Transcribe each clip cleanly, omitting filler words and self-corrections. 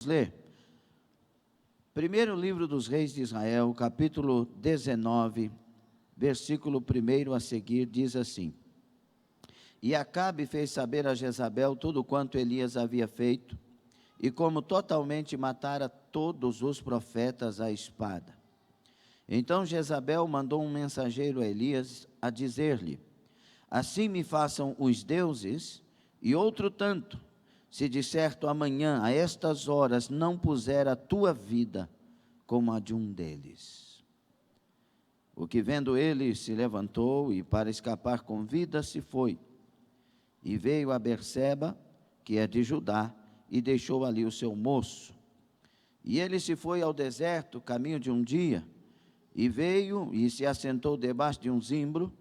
Ler. Primeiro livro dos reis de Israel, capítulo 19, versículo 1 a seguir, diz assim: E Acabe fez saber a Jezabel tudo quanto Elias havia feito, e como totalmente matara todos os profetas à espada. Então Jezabel mandou um mensageiro a Elias a dizer-lhe: Assim me façam os deuses, e outro tanto, se de certo amanhã, a estas horas, não puser a tua vida como a de um deles. O que vendo ele se levantou e para escapar com vida se foi. E veio a Berseba, que é de Judá, e deixou ali o seu moço. E ele se foi ao deserto, caminho de um dia, e veio e se assentou debaixo de um zimbro,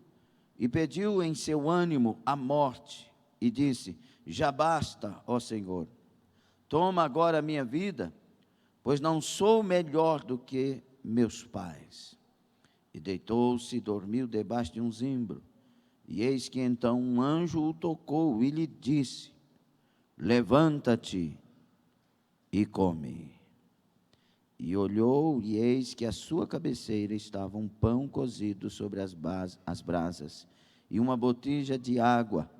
e pediu em seu ânimo a morte, e disse: Já basta, ó Senhor, toma agora a minha vida, pois não sou melhor do que meus pais. E deitou-se e dormiu debaixo de um zimbro. E eis que então um anjo o tocou e lhe disse: Levanta-te e come. E olhou, e eis que à sua cabeceira estava um pão cozido sobre as brasas, e uma botija de água.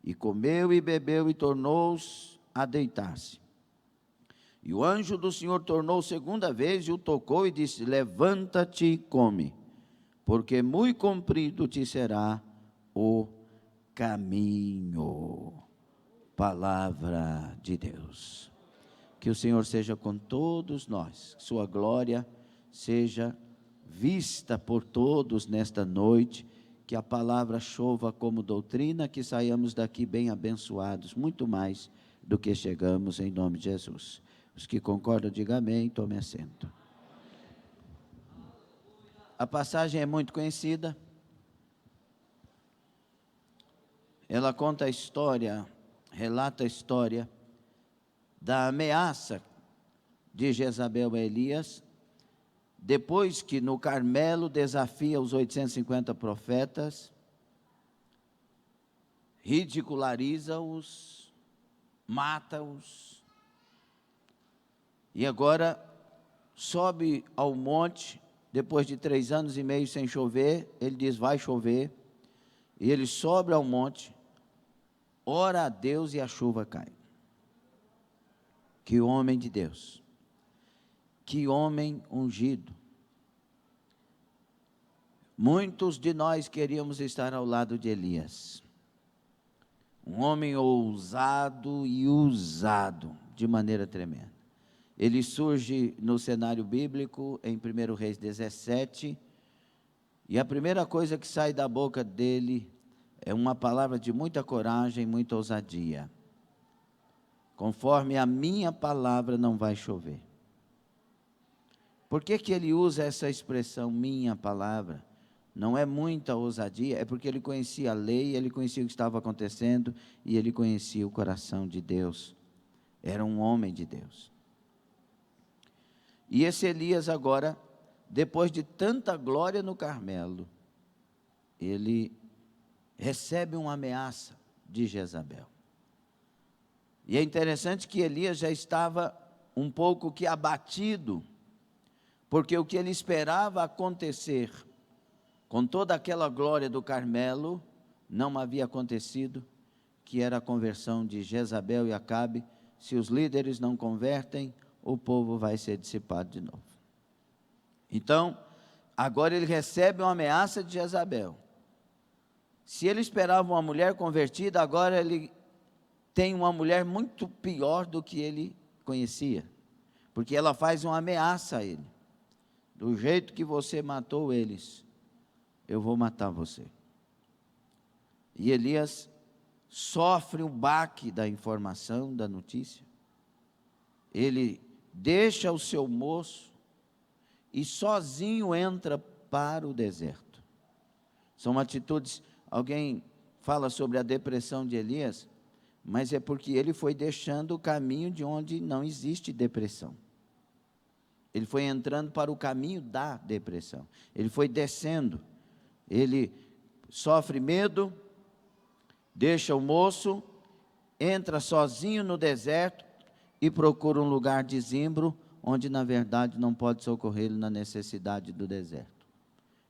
E comeu e bebeu, e tornou-se a deitar-se. E o anjo do Senhor tornou segunda vez, e o tocou, e disse: Levanta-te e come, porque muito comprido te será o caminho. Palavra de Deus. Que o Senhor seja com todos nós, que sua glória seja vista por todos nesta noite, que a palavra chova como doutrina, que saiamos daqui bem abençoados, muito mais do que chegamos, em nome de Jesus. Os que concordam, digam amém, tome assento. A passagem é muito conhecida. Ela conta a história, relata a história da ameaça de Jezabel a Elias, depois que no Carmelo desafia os 850 profetas, ridiculariza-os, mata-os, e agora sobe ao monte, depois de 3 anos e meio sem chover, ele diz: vai chover, e ele sobe ao monte, ora a Deus e a chuva cai. Que homem de Deus, que homem ungido. Muitos de nós queríamos estar ao lado de Elias, um homem ousado e usado de maneira tremenda. Ele surge no cenário bíblico em 1 Reis 17, e a primeira coisa que sai da boca dele é uma palavra de muita coragem, muita ousadia. Conforme a minha palavra não vai chover. Por que ele usa essa expressão, minha palavra? Não é muita ousadia, é porque ele conhecia a lei, ele conhecia o que estava acontecendo, e ele conhecia o coração de Deus. Era um homem de Deus. E esse Elias agora, depois de tanta glória no Carmelo, ele recebe uma ameaça de Jezabel. E é interessante que Elias já estava um pouco que abatido, porque o que ele esperava acontecer com toda aquela glória do Carmelo, não havia acontecido, que era a conversão de Jezabel e Acabe. Se os líderes não convertem, o povo vai ser dissipado de novo. Então, agora ele recebe uma ameaça de Jezabel. Se ele esperava uma mulher convertida, agora ele tem uma mulher muito pior do que ele conhecia, porque ela faz uma ameaça a ele: do jeito que você matou eles, eu vou matar você. E Elias sofre o baque da informação, da notícia. Ele deixa o seu moço e sozinho entra para o deserto. São atitudes, alguém fala sobre a depressão de Elias, mas é porque ele foi deixando o caminho de onde não existe depressão. Ele foi entrando para o caminho da depressão. Ele foi descendo. Ele sofre medo, deixa o moço, entra sozinho no deserto e procura um lugar de zimbro, onde na verdade não pode socorrer ele na necessidade do deserto.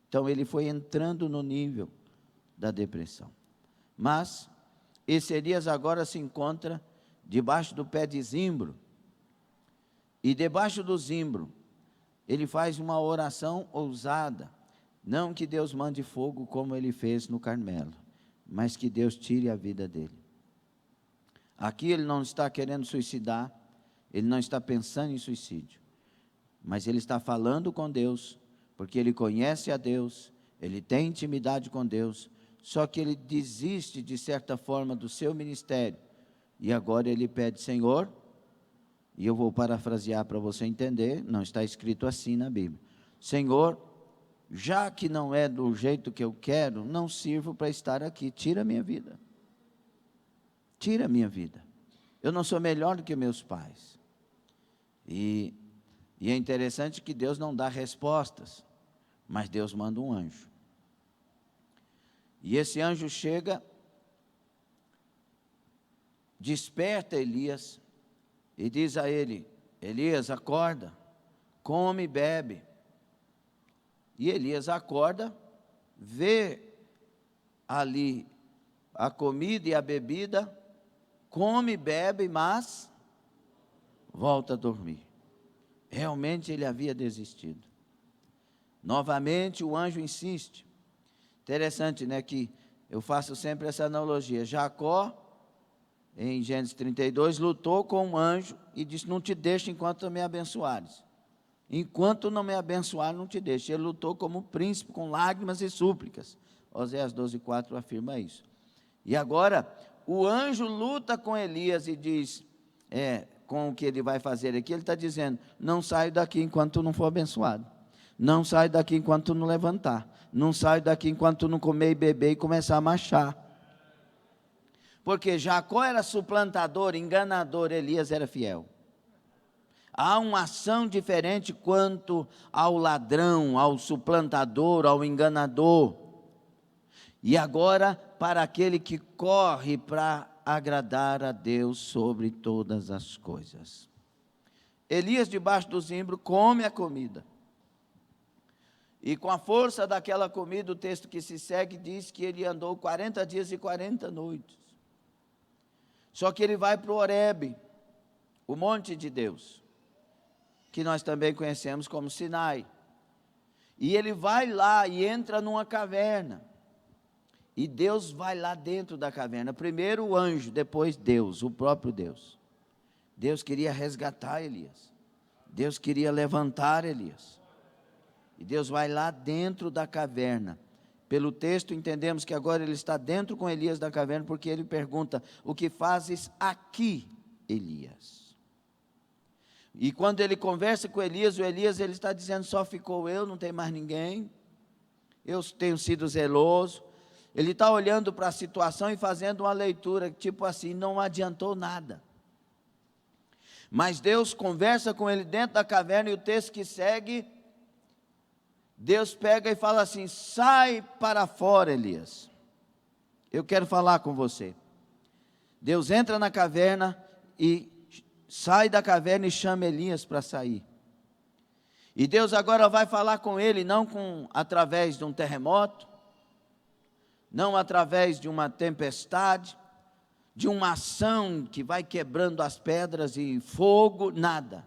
Então ele foi entrando no nível da depressão. Mas esse Elias agora se encontra debaixo do pé de zimbro, e debaixo do zimbro ele faz uma oração ousada. Não que Deus mande fogo como ele fez no Carmelo, mas que Deus tire a vida dele. Aqui ele não está querendo suicidar, ele não está pensando em suicídio, mas ele está falando com Deus, porque ele conhece a Deus, ele tem intimidade com Deus, só que ele desiste de certa forma do seu ministério, e agora ele pede: Senhor, e eu vou parafrasear para você entender, não está escrito assim na Bíblia: Senhor, já que não é do jeito que eu quero, não sirvo para estar aqui, tira a minha vida. Tira a minha vida. Eu não sou melhor do que meus pais. E é interessante que Deus não dá respostas, mas Deus manda um anjo. E esse anjo chega, desperta Elias e diz a ele: Elias, acorda, come e bebe. E Elias acorda, vê ali a comida e a bebida, come e bebe, mas volta a dormir. Realmente ele havia desistido. Novamente o anjo insiste. Interessante, né, que eu faço sempre essa analogia. Jacó, em Gênesis 32, lutou com um anjo e disse: não te deixo enquanto não me abençoares. Enquanto não me abençoar, não te deixo. Ele lutou como príncipe, com lágrimas e súplicas. Oséias 12:4 afirma isso. E agora, o anjo luta com Elias e diz, com o que ele vai fazer aqui, ele está dizendo: não saio daqui enquanto tu não for abençoado. Não saio daqui enquanto tu não levantar. Não saio daqui enquanto tu não comer e beber e começar a marchar. Porque Jacó era suplantador, enganador, Elias era fiel. Há uma ação diferente quanto ao ladrão, ao suplantador, ao enganador. E agora, para aquele que corre para agradar a Deus sobre todas as coisas. Elias, debaixo do zimbro, come a comida. E com a força daquela comida, o texto que se segue diz que ele andou 40 dias e 40 noites. Só que ele vai para o Horebe, o monte de Deus, que nós também conhecemos como Sinai. E ele vai lá e entra numa caverna. E Deus vai lá dentro da caverna. Primeiro o anjo, depois Deus, o próprio Deus. Deus queria resgatar Elias. Deus queria levantar Elias. E Deus vai lá dentro da caverna. Pelo texto entendemos que agora ele está dentro com Elias da caverna, porque ele pergunta: o que fazes aqui, Elias? E quando ele conversa com Elias, ele está dizendo: só ficou eu, não tem mais ninguém. Eu tenho sido zeloso. Ele está olhando para a situação e fazendo uma leitura, tipo assim, não adiantou nada. Mas Deus conversa com ele dentro da caverna, e o texto que segue, Deus pega e fala assim: sai para fora, Elias. Eu quero falar com você. Deus entra na caverna e sai da caverna e chama Elias para sair. E Deus agora vai falar com ele, não através de um terremoto, não através de uma tempestade, de uma ação que vai quebrando as pedras e fogo, nada.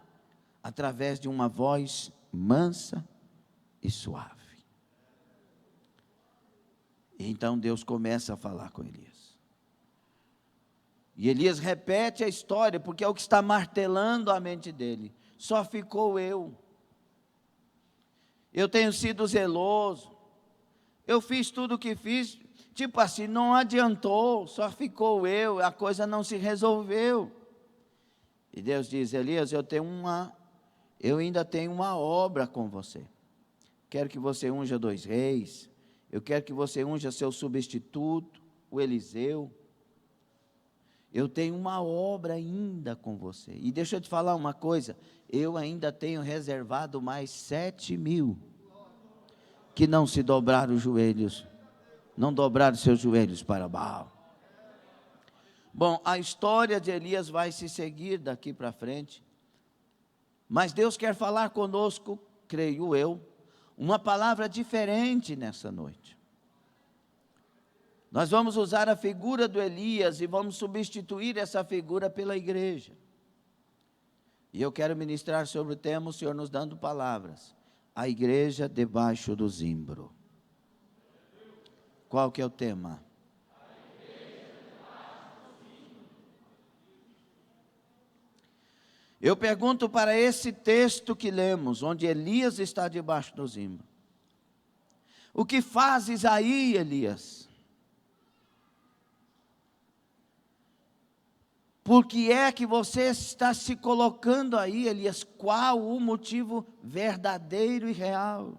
Através de uma voz mansa e suave. E então Deus começa a falar com Elias. E Elias repete a história, porque é o que está martelando a mente dele. Só ficou eu. Eu tenho sido zeloso. Eu fiz tudo o que fiz. Tipo assim, não adiantou, só ficou eu, a coisa não se resolveu. E Deus diz: Elias, eu ainda tenho uma obra com você. Quero que você unja 2 reis, eu quero que você unja seu substituto, o Eliseu. Eu tenho uma obra ainda com você. E deixa eu te falar uma coisa, eu ainda tenho reservado mais 7.000 que não se dobraram os joelhos, não dobraram seus joelhos para Baal. Bom, a história de Elias vai se seguir daqui para frente, mas Deus quer falar conosco, creio eu, uma palavra diferente nessa noite. Nós vamos usar a figura do Elias e vamos substituir essa figura pela igreja. E eu quero ministrar sobre o tema, o Senhor nos dando palavras. A igreja debaixo do zimbro. Qual que é o tema? Eu pergunto para esse texto que lemos, onde Elias está debaixo do zimbro. O que fazes aí, Elias? Por que é que você está se colocando aí, Elias? Qual o motivo verdadeiro e real?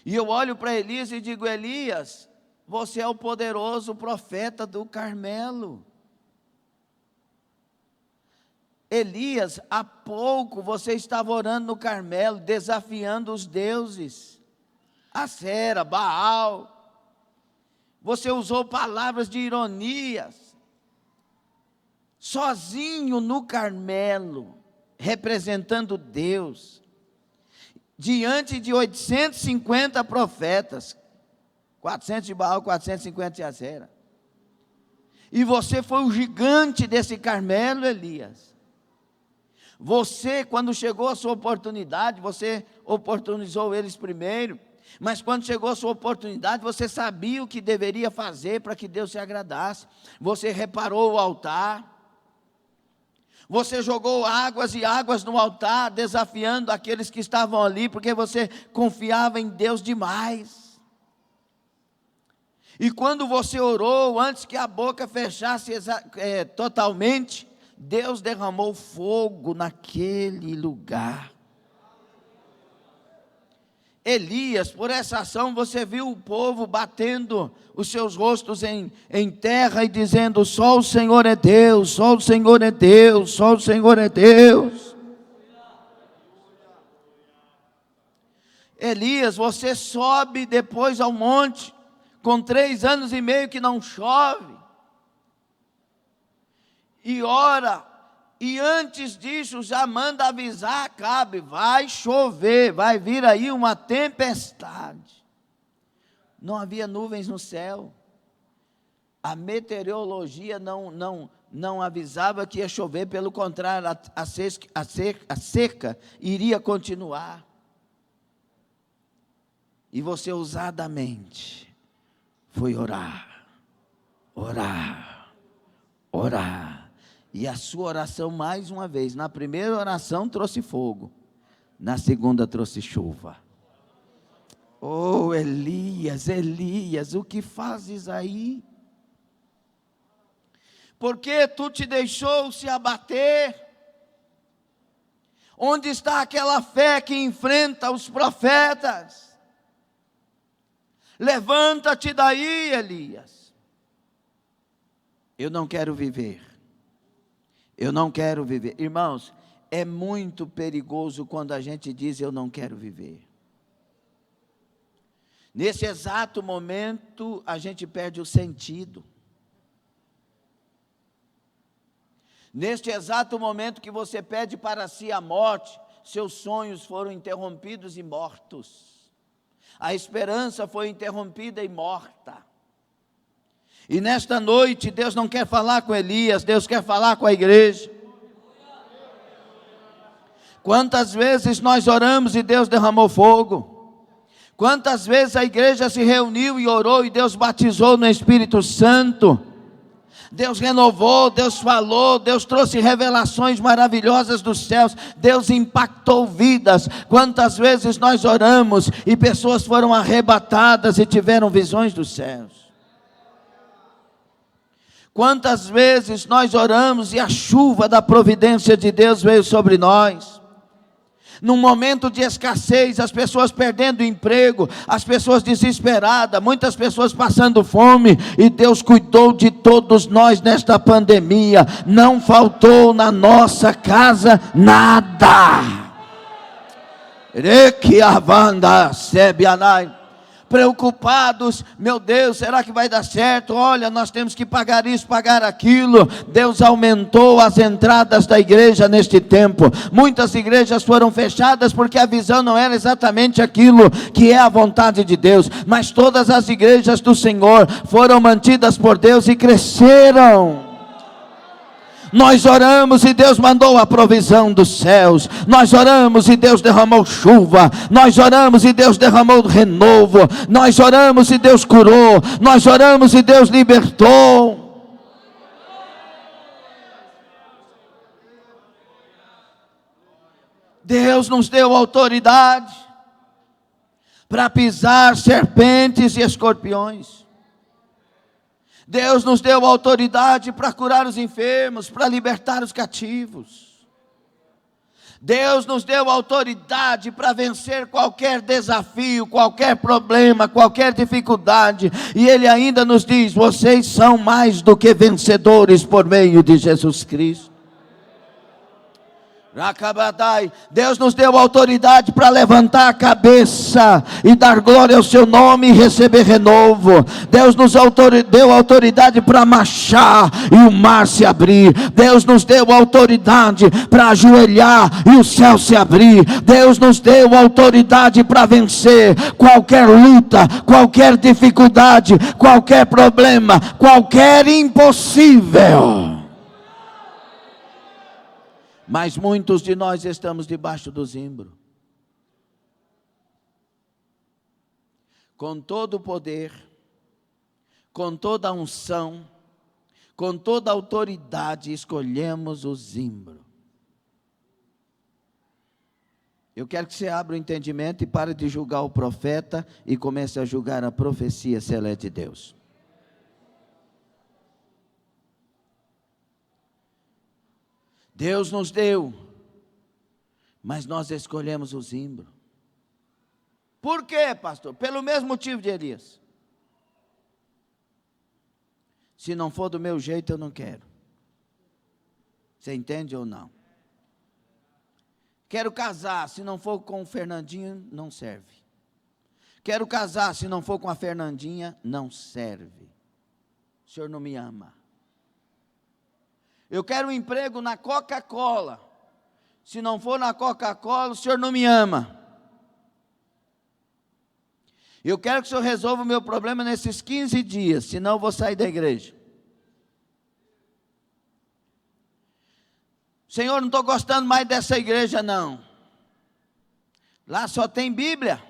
E eu olho para Elias e digo: Elias, você é o poderoso profeta do Carmelo. Elias, há pouco você estava orando no Carmelo, desafiando os deuses, Acera, Baal. Você usou palavras de ironias, sozinho no Carmelo, representando Deus, diante de 850 profetas, 400 de Baal, 450 de Acera. E você foi o gigante desse Carmelo, Elias. Você, quando chegou a sua oportunidade, você oportunizou eles primeiro, mas quando chegou a sua oportunidade, você sabia o que deveria fazer para que Deus se agradasse. Você reparou o altar, você jogou águas e águas no altar, desafiando aqueles que estavam ali, porque você confiava em Deus demais. E quando você orou, antes que a boca fechasse totalmente, Deus derramou fogo naquele lugar. Elias, por essa ação, você viu o povo batendo os seus rostos em terra e dizendo: só o Senhor é Deus, só o Senhor é Deus, só o Senhor é Deus. Elias, você sobe depois ao monte, com 3 anos e meio que não chove, e ora, e antes disso já manda avisar Acabe: vai chover, vai vir aí uma tempestade. Não havia nuvens no céu, a meteorologia não avisava que ia chover, pelo contrário, a seca iria continuar. E você ousadamente foi orar, orar, orar. E a sua oração, mais uma vez, na primeira oração trouxe fogo, na segunda trouxe chuva. Oh, Elias, Elias, o que fazes aí? Por que tu te deixou se abater? Onde está aquela fé que enfrenta os profetas? Levanta-te daí, Elias. Eu não quero viver. Eu não quero viver. Irmãos, é muito perigoso quando a gente diz: eu não quero viver. Nesse exato momento, a gente perde o sentido. Neste exato momento que você pede para si a morte, seus sonhos foram interrompidos e mortos. A esperança foi interrompida e morta. E nesta noite, Deus não quer falar com Elias, Deus quer falar com a igreja. Quantas vezes nós oramos e Deus derramou fogo? Quantas vezes a igreja se reuniu e orou e Deus batizou no Espírito Santo? Deus renovou, Deus falou, Deus trouxe revelações maravilhosas dos céus, Deus impactou vidas. Quantas vezes nós oramos e pessoas foram arrebatadas e tiveram visões dos céus? Quantas vezes nós oramos e a chuva da providência de Deus veio sobre nós? Num momento de escassez, as pessoas perdendo o emprego, as pessoas desesperadas, muitas pessoas passando fome, e Deus cuidou de todos nós nesta pandemia. Não faltou na nossa casa nada. preocupados, meu Deus, será que vai dar certo? Olha, nós temos que pagar isso, pagar aquilo. Deus aumentou as entradas da igreja neste tempo. Muitas igrejas foram fechadas porque a visão não era exatamente aquilo que é a vontade de Deus, mas todas as igrejas do Senhor foram mantidas por Deus e cresceram. Nós oramos e Deus mandou a provisão dos céus. Nós oramos e Deus derramou chuva. Nós oramos e Deus derramou renovo. Nós oramos e Deus curou. Nós oramos e Deus libertou. Deus nos deu autoridade para pisar serpentes e escorpiões. Deus nos deu autoridade para curar os enfermos, para libertar os cativos. Deus nos deu autoridade para vencer qualquer desafio, qualquer problema, qualquer dificuldade. E Ele ainda nos diz: vocês são mais do que vencedores por meio de Jesus Cristo. Deus nos deu autoridade para levantar a cabeça e dar glória ao seu nome e receber renovo. Deus nos deu autoridade para marchar e o mar se abrir. Deus nos deu autoridade para ajoelhar e o céu se abrir. Deus nos deu autoridade para vencer qualquer luta, qualquer dificuldade, qualquer problema, qualquer impossível. Mas muitos de nós estamos debaixo do zimbro, com todo o poder, com toda a unção, com toda a autoridade, escolhemos o zimbro. Eu quero que você abra o entendimento e pare de julgar o profeta e comece a julgar a profecia, se ela é de Deus. Deus nos deu, mas nós escolhemos o zimbro. Por quê, pastor? Pelo mesmo motivo de Elias. Se não for do meu jeito, eu não quero. Você entende ou não? Quero casar, se não for com o Fernandinho, não serve. Quero casar, se não for com a Fernandinha, não serve. O senhor não me ama. Eu quero um emprego na Coca-Cola. Se não for na Coca-Cola, o senhor não me ama. Eu quero que o senhor resolva o meu problema nesses 15 dias, senão eu vou sair da igreja. Senhor, não estou gostando mais dessa igreja não. Lá só tem Bíblia.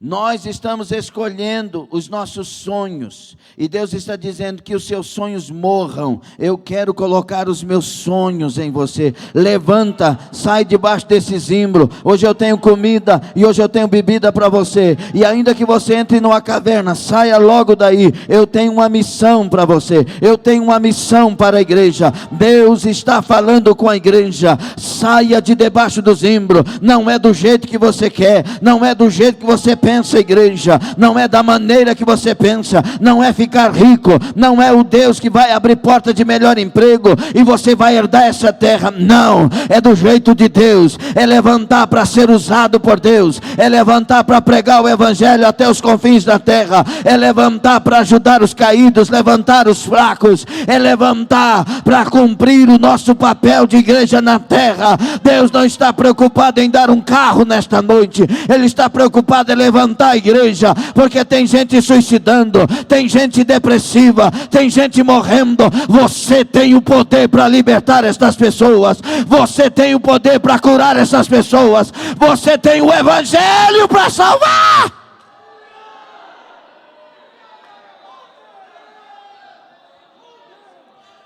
Nós estamos escolhendo os nossos sonhos, e Deus está dizendo que os seus sonhos morram. Eu quero colocar os meus sonhos em você. Levanta, sai debaixo desse zimbro. Hoje eu tenho comida e hoje eu tenho bebida para você, e ainda que você entre numa caverna, saia logo daí. Eu tenho uma missão para você, eu tenho uma missão para a igreja. Deus está falando com a igreja: saia de debaixo do zimbro. Não é do jeito que você quer, não é do jeito que você pensa, igreja, não é da maneira que você pensa, não é ficar rico, não é o Deus que vai abrir porta de melhor emprego e você vai herdar essa terra. Não, é do jeito de Deus. É levantar para ser usado por Deus, é levantar para pregar o evangelho até os confins da terra, é levantar para ajudar os caídos, levantar os fracos, é levantar para cumprir o nosso papel de igreja na terra. Deus não está preocupado em dar um carro nesta noite, Ele está preocupado em levantar a igreja, porque tem gente suicidando, tem gente depressiva, tem gente morrendo. Você tem o poder para libertar estas pessoas, você tem o poder para curar essas pessoas, você tem o evangelho para salvar.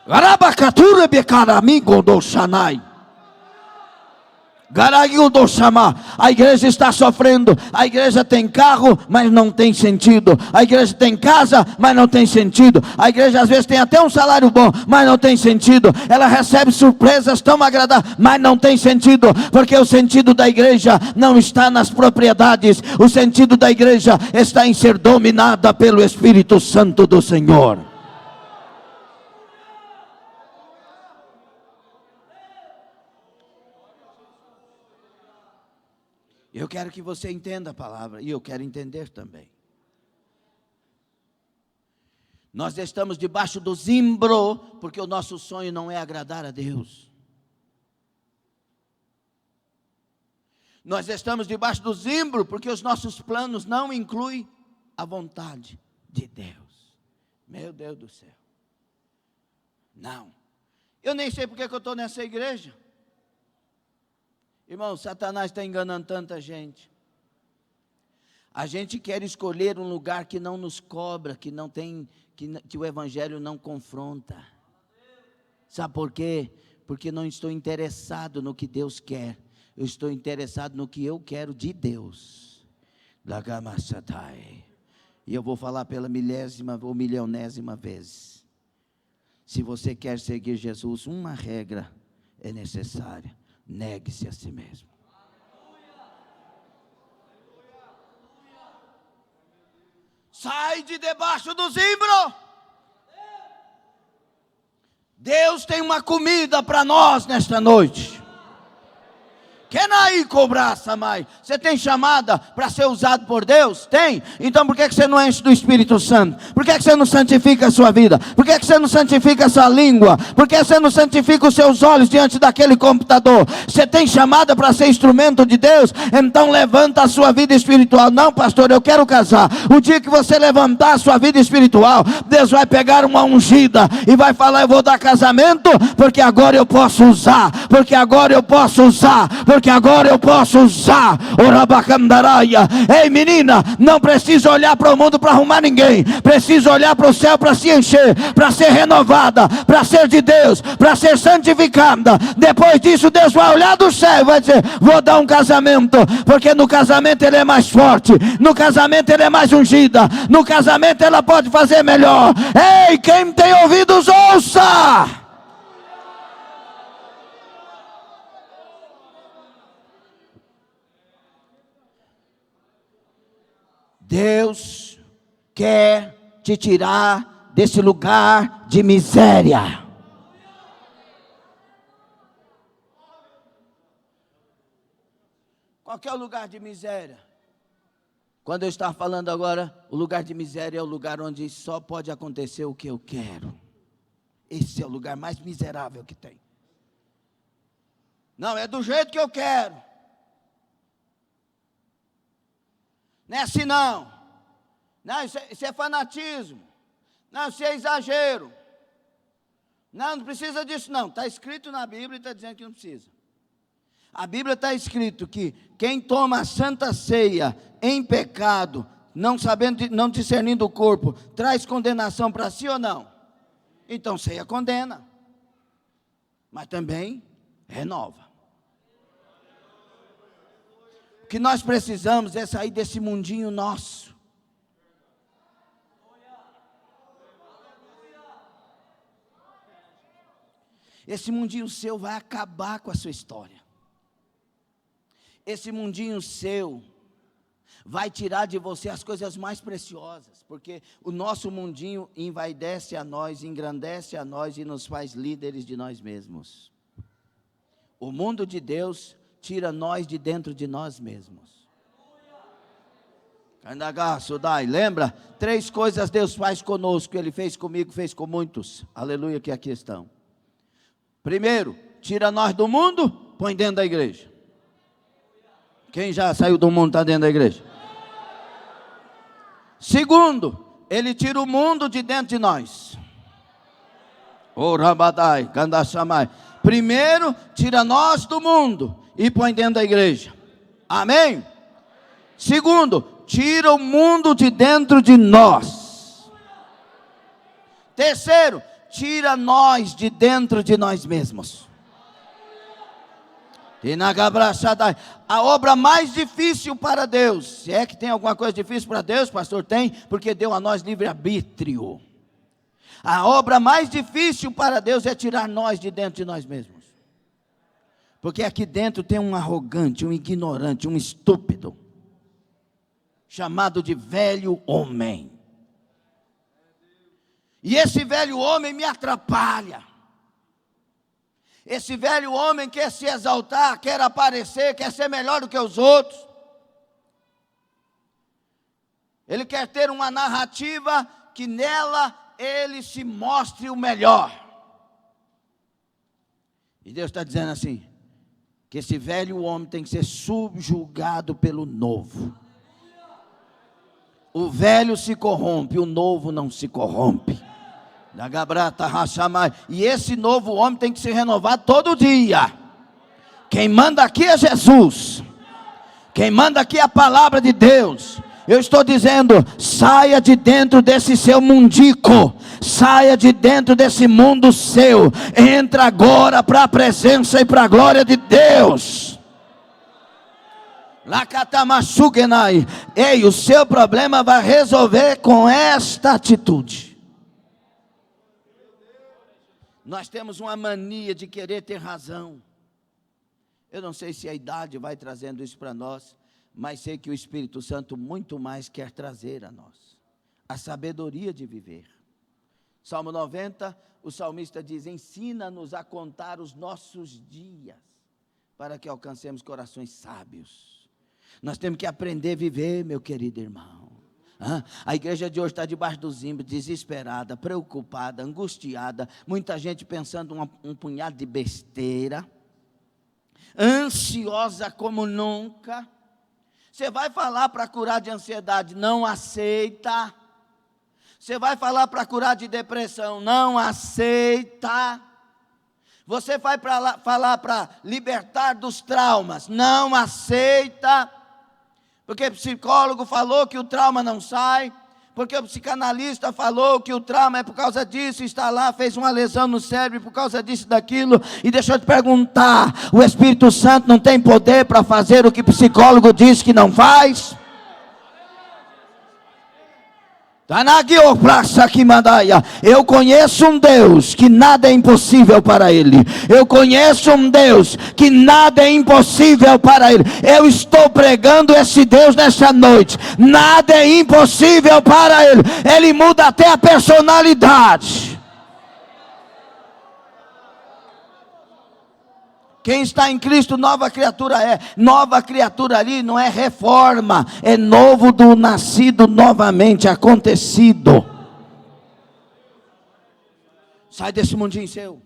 Garabacatura becaramigo do Xanai. A igreja está sofrendo. A igreja tem carro, mas não tem sentido. A igreja tem casa, mas não tem sentido. A igreja às vezes tem até um salário bom, mas não tem sentido. Ela recebe surpresas tão agradáveis, mas não tem sentido, porque o sentido da igreja não está nas propriedades. O sentido da igreja está em ser dominada pelo Espírito Santo do Senhor. Eu quero que você entenda a palavra, e eu quero entender também. Nós estamos debaixo do zimbro, porque o nosso sonho não é agradar a Deus. Nós estamos debaixo do zimbro, porque os nossos planos não incluem a vontade de Deus. Meu Deus do céu. Não. Eu nem sei porque que eu estou nessa igreja. Irmão, Satanás está enganando tanta gente. A gente quer escolher um lugar que não nos cobra, que não tem, que o evangelho não confronta. Sabe por quê? Porque não estou interessado no que Deus quer. Eu estou interessado no que eu quero de Deus. E eu vou falar pela milésima ou milionésima vez. Se você quer seguir Jesus, uma regra é necessária: negue-se a si mesmo. Sai de debaixo do zimbro. Deus tem uma comida para nós nesta noite. Kenai cobraça mais. Você tem chamada para ser usado por Deus? Tem. Então por que você não enche do Espírito Santo? Por que você não santifica a sua vida? Por que você não santifica a sua língua? Por que você não santifica os seus olhos diante daquele computador? Você tem chamada para ser instrumento de Deus? Então levanta a sua vida espiritual. Não, pastor, eu quero casar. O dia que você levantar a sua vida espiritual, Deus vai pegar uma ungida e vai falar: eu vou dar casamento, porque agora eu posso usar. Porque agora eu posso usar. Porque agora eu posso usar. Orabacandaraia. Ei, menina, não precisa olhar para o mundo para arrumar ninguém. Precisa olhar para o céu para se encher, para ser renovada, para ser de Deus, para ser santificada. Depois disso, Deus vai olhar do céu e vai dizer: vou dar um casamento. Porque no casamento ele é mais forte, no casamento ele é mais ungida, no casamento ela pode fazer melhor. Ei, quem tem ouvidos, ouça. Deus quer te tirar desse lugar de miséria. Qual que é o lugar de miséria? Quando eu estava falando agora, o lugar de miséria é o lugar onde só pode acontecer o que eu quero. Esse é o lugar mais miserável que tem. Não, é do jeito que eu quero. Não é assim não. Não, isso é fanatismo. Não, isso é exagero. Não, não precisa disso não. Está escrito na Bíblia e está dizendo que não precisa. A Bíblia está escrito que quem toma a santa ceia em pecado, não sabendo, não discernindo o corpo, traz condenação para si ou não? Então ceia condena, mas também renova. O que nós precisamos é sair desse mundinho nosso. Esse mundinho seu vai acabar com a sua história. Esse mundinho seu vai tirar de você as coisas mais preciosas, porque o nosso mundinho envaidece a nós, engrandece a nós e nos faz líderes de nós mesmos. O mundo de Deus tira nós de dentro de nós mesmos. Lembra? 3 coisas Deus faz conosco. Ele fez comigo, fez com muitos. Aleluia, que aqui estão. Primeiro, tira nós do mundo, põe dentro da igreja. Quem já saiu do mundo está dentro da igreja? Segundo, Ele tira o mundo de dentro de nós. Rabadai, Kandashamai. Primeiro, tira nós do mundo e põe dentro da igreja. Amém? Segundo, tira o mundo de dentro de nós. Terceiro, tira nós de dentro de nós mesmos. A obra mais difícil para Deus, se é que tem alguma coisa difícil para Deus, pastor, tem, porque deu a nós livre-arbítrio. A obra mais difícil para Deus é tirar nós de dentro de nós mesmos. Porque aqui dentro tem um arrogante, um ignorante, um estúpido, chamado de velho homem. E esse velho homem me atrapalha. Esse velho homem quer se exaltar, quer aparecer, quer ser melhor do que os outros. Ele quer ter uma narrativa que nela ele se mostre o melhor. E Deus está dizendo assim, que esse velho homem tem que ser subjugado pelo novo. O velho se corrompe, o novo não se corrompe. E esse novo homem tem que se renovar todo dia. Quem manda aqui é Jesus. Quem manda aqui é a palavra de Deus. Eu estou dizendo, saia de dentro desse seu mundico, saia de dentro desse mundo seu, entra agora para a presença e para a glória de Deus. Ei, o seu problema vai resolver com esta atitude. Nós temos uma mania de querer ter razão. Eu não sei se a idade vai trazendo isso para nós, mas sei que o Espírito Santo muito mais quer trazer a nós a sabedoria de viver. Salmo 90, o salmista diz, ensina-nos a contar os nossos dias, para que alcancemos corações sábios. Nós temos que aprender a viver, meu querido irmão. A igreja de hoje está debaixo do zimbro, desesperada, preocupada, angustiada, muita gente pensando um punhado de besteira, ansiosa como nunca. Você vai falar para curar de ansiedade, não aceita. Você vai falar para curar de depressão, não aceita. Você vai falar para libertar dos traumas, não aceita. Porque o psicólogo falou que o trauma não sai, porque o psicanalista falou que o trauma é por causa disso, está lá, fez uma lesão no cérebro por causa disso e daquilo. E deixa eu te perguntar, o Espírito Santo não tem poder para fazer o que o psicólogo diz que não faz? Eu conheço um Deus que nada é impossível para Ele. Eu conheço um Deus que nada é impossível para Ele. Eu estou pregando esse Deus nesta noite. Nada é impossível para Ele. Ele muda até a personalidade. Quem está em Cristo, nova criatura é. Nova criatura ali não é reforma, é novo do nascido novamente, acontecido. Sai desse mundinho seu.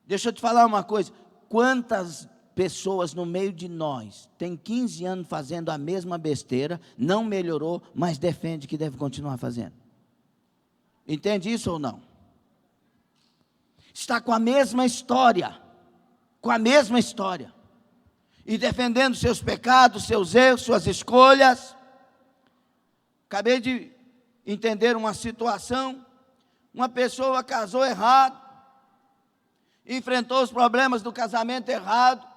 Deixa eu te falar uma coisa. Quantas pessoas no meio de nós tem 15 anos fazendo a mesma besteira, não melhorou, mas defende que deve continuar fazendo? Entende isso ou não? Está com a mesma história. Com a mesma história, e defendendo seus pecados, seus erros, suas escolhas. Acabei de entender uma situação, uma pessoa casou errado, enfrentou os problemas do casamento errado,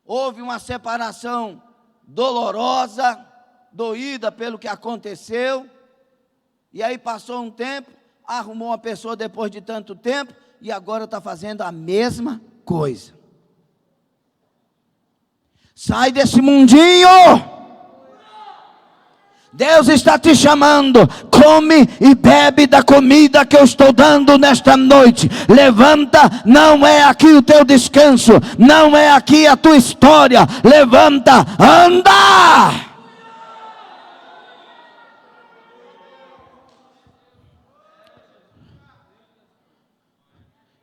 houve uma separação dolorosa, doída pelo que aconteceu, e aí passou um tempo, arrumou uma pessoa depois de tanto tempo, e agora está fazendo a mesma coisa. Sai desse mundinho. Deus está te chamando. Come e bebe da comida que eu estou dando nesta noite. Levanta, não é aqui o teu descanso, não é aqui a tua história. Levanta, anda.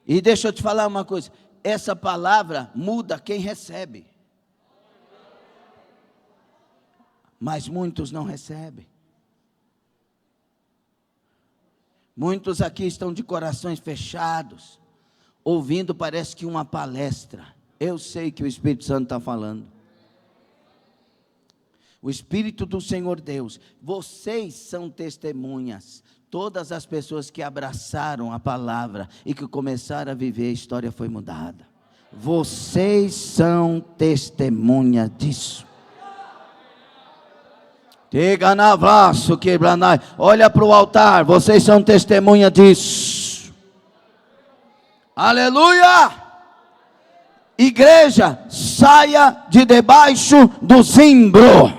E deixa eu te falar uma coisa. Essa palavra muda quem recebe. Mas muitos não recebem. Muitos aqui estão de corações fechados, ouvindo parece que uma palestra. Eu sei que o Espírito Santo está falando. O Espírito do Senhor Deus, vocês são testemunhas. Todas as pessoas que abraçaram a palavra e que começaram a viver, a história foi mudada. Vocês são testemunha disso. Olha para o altar, vocês são testemunha disso. Aleluia! Igreja, saia de debaixo do zimbro.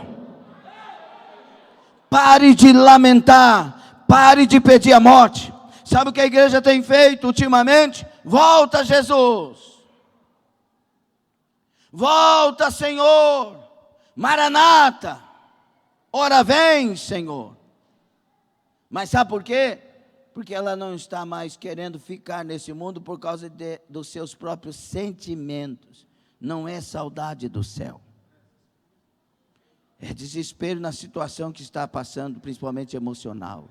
Pare de lamentar. Pare de pedir a morte. Sabe o que a igreja tem feito ultimamente? Volta, Jesus. Volta, Senhor. Maranata. Ora vem, Senhor. Mas sabe por quê? Porque ela não está mais querendo ficar nesse mundo por causa dos seus próprios sentimentos. Não é saudade do céu. É desespero na situação que está passando, principalmente emocional.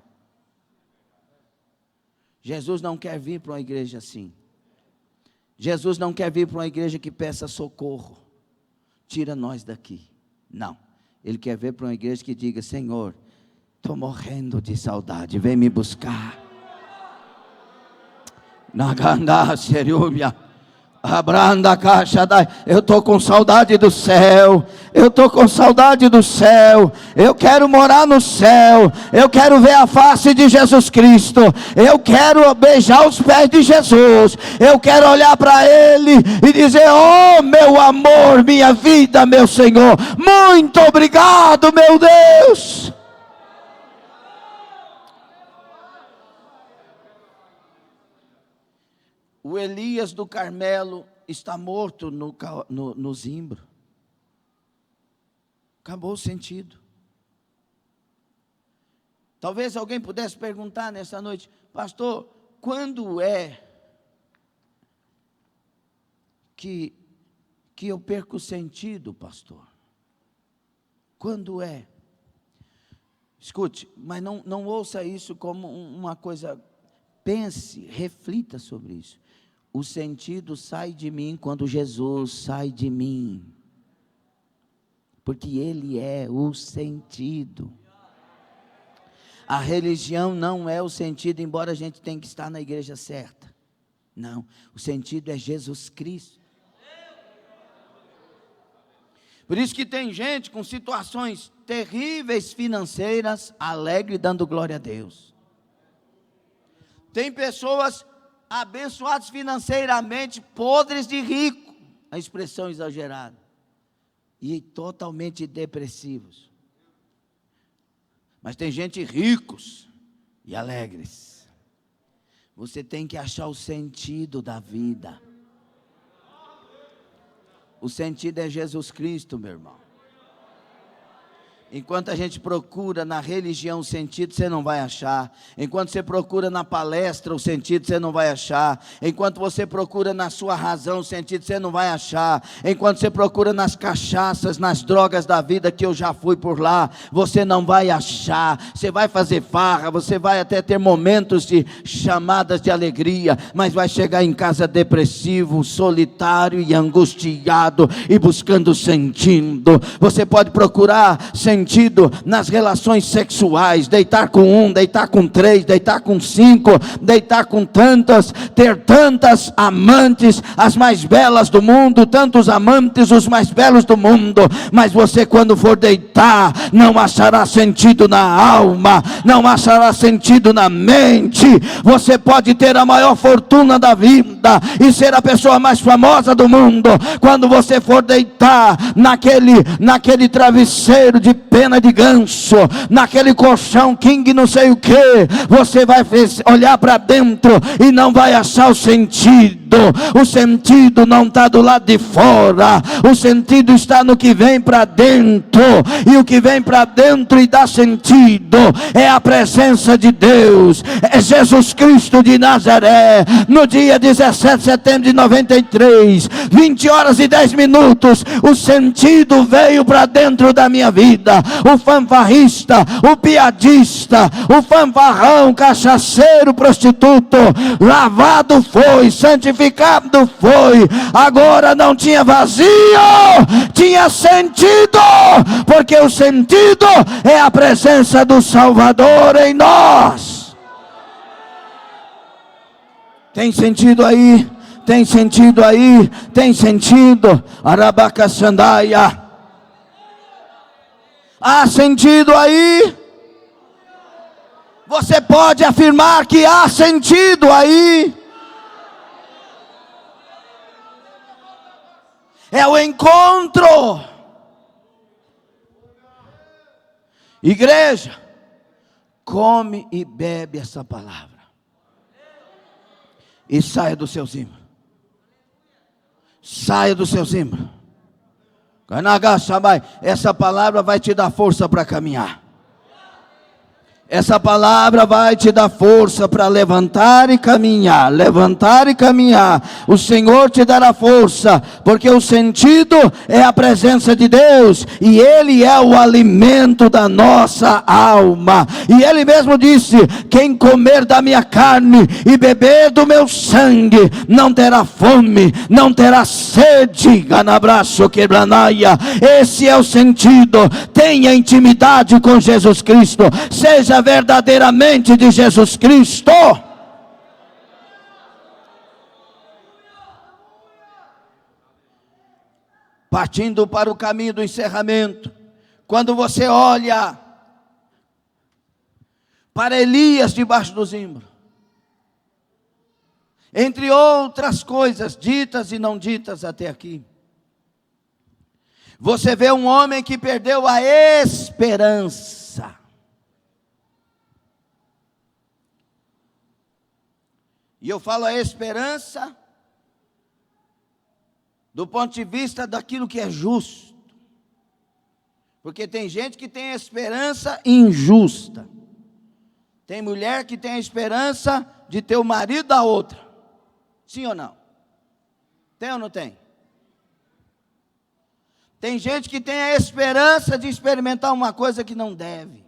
Jesus não quer vir para uma igreja assim. Jesus não quer vir para uma igreja que peça socorro. Tira nós daqui. Não. Ele quer vir para uma igreja que diga: Senhor, estou morrendo de saudade, vem me buscar. Naganda Serúbia, Abranda Caixa, eu estou com saudade do céu, eu estou com saudade do céu, eu quero morar no céu, eu quero ver a face de Jesus Cristo, eu quero beijar os pés de Jesus, eu quero olhar para Ele e dizer: oh meu amor, minha vida, meu Senhor, muito obrigado, meu Deus. O Elias do Carmelo está morto no zimbro. Acabou o sentido. Talvez alguém pudesse perguntar nessa noite: pastor, quando é que eu perco o sentido, pastor? Quando é? Escute, mas não ouça isso como uma coisa. Pense, reflita sobre isso. O sentido sai de mim quando Jesus sai de mim, porque Ele é o sentido. A religião não é o sentido, embora a gente tenha que estar na igreja certa. Não, o sentido é Jesus Cristo. Por isso que tem gente com situações terríveis financeiras, alegre, dando glória a Deus. Tem pessoas abençoadas financeiramente, podres de rico, a expressão exagerada, e totalmente depressivos. Mas tem gente ricos e alegres. Você tem que achar o sentido da vida. O sentido é Jesus Cristo, meu irmão. Enquanto a gente procura na religião o sentido, você não vai achar. Enquanto você procura na palestra o sentido, você não vai achar. Enquanto você procura na sua razão o sentido, você não vai achar. Enquanto você procura nas cachaças, nas drogas da vida, que eu já fui por lá, você não vai achar. Você vai fazer farra, você vai até ter momentos de chamadas de alegria, mas vai chegar em casa depressivo, solitário e angustiado e buscando sentido. Você pode procurar sentido nas relações sexuais, deitar com um, deitar com três, deitar com cinco, deitar com tantas, ter tantas amantes, as mais belas do mundo, tantos amantes, os mais belos do mundo, mas você, quando for deitar, não achará sentido na alma, não achará sentido na mente. Você pode ter a maior fortuna da vida e ser a pessoa mais famosa do mundo, quando você for deitar naquele travesseiro de pena de ganso, naquele colchão king não sei o que, você vai olhar para dentro e não vai achar o sentido. O sentido não está do lado de fora, o sentido está no que vem para dentro, e o que vem para dentro e dá sentido é a presença de Deus, é Jesus Cristo de Nazaré. No dia 17 de setembro de 93, 20 horas e 10 minutos, o sentido veio para dentro da minha vida. O fanfarrista, o piadista, o fanfarrão, cachaceiro, prostituto, lavado foi, santificado foi, agora não tinha vazio, tinha sentido, porque o sentido é a presença do Salvador em nós. Tem sentido aí? Tem sentido aí? Tem sentido? Arabacaçandaia. Há sentido aí? Você pode afirmar que há sentido aí? É o encontro. Igreja, come e bebe essa palavra e saia do seu zimbro. Saia do seu zimbro. Essa palavra vai te dar força para caminhar. Essa palavra vai te dar força para levantar e caminhar, levantar e caminhar. O Senhor te dará força, porque o sentido é a presença de Deus, e Ele é o alimento da nossa alma. E Ele mesmo disse: quem comer da minha carne e beber do meu sangue, não terá fome, não terá sede. Ganabraço quebranaia. Esse é o sentido. Tenha intimidade com Jesus Cristo, seja verdadeiramente de Jesus Cristo. Partindo para o caminho do encerramento, quando você olha para Elias debaixo do zimbro, entre outras coisas ditas e não ditas até aqui, você vê um homem que perdeu a esperança. E eu falo a esperança do ponto de vista daquilo que é justo. Porque tem gente que tem esperança injusta. Tem mulher que tem a esperança de ter o marido da outra. Sim ou não? Tem ou não tem? Tem gente que tem a esperança de experimentar uma coisa que não deve.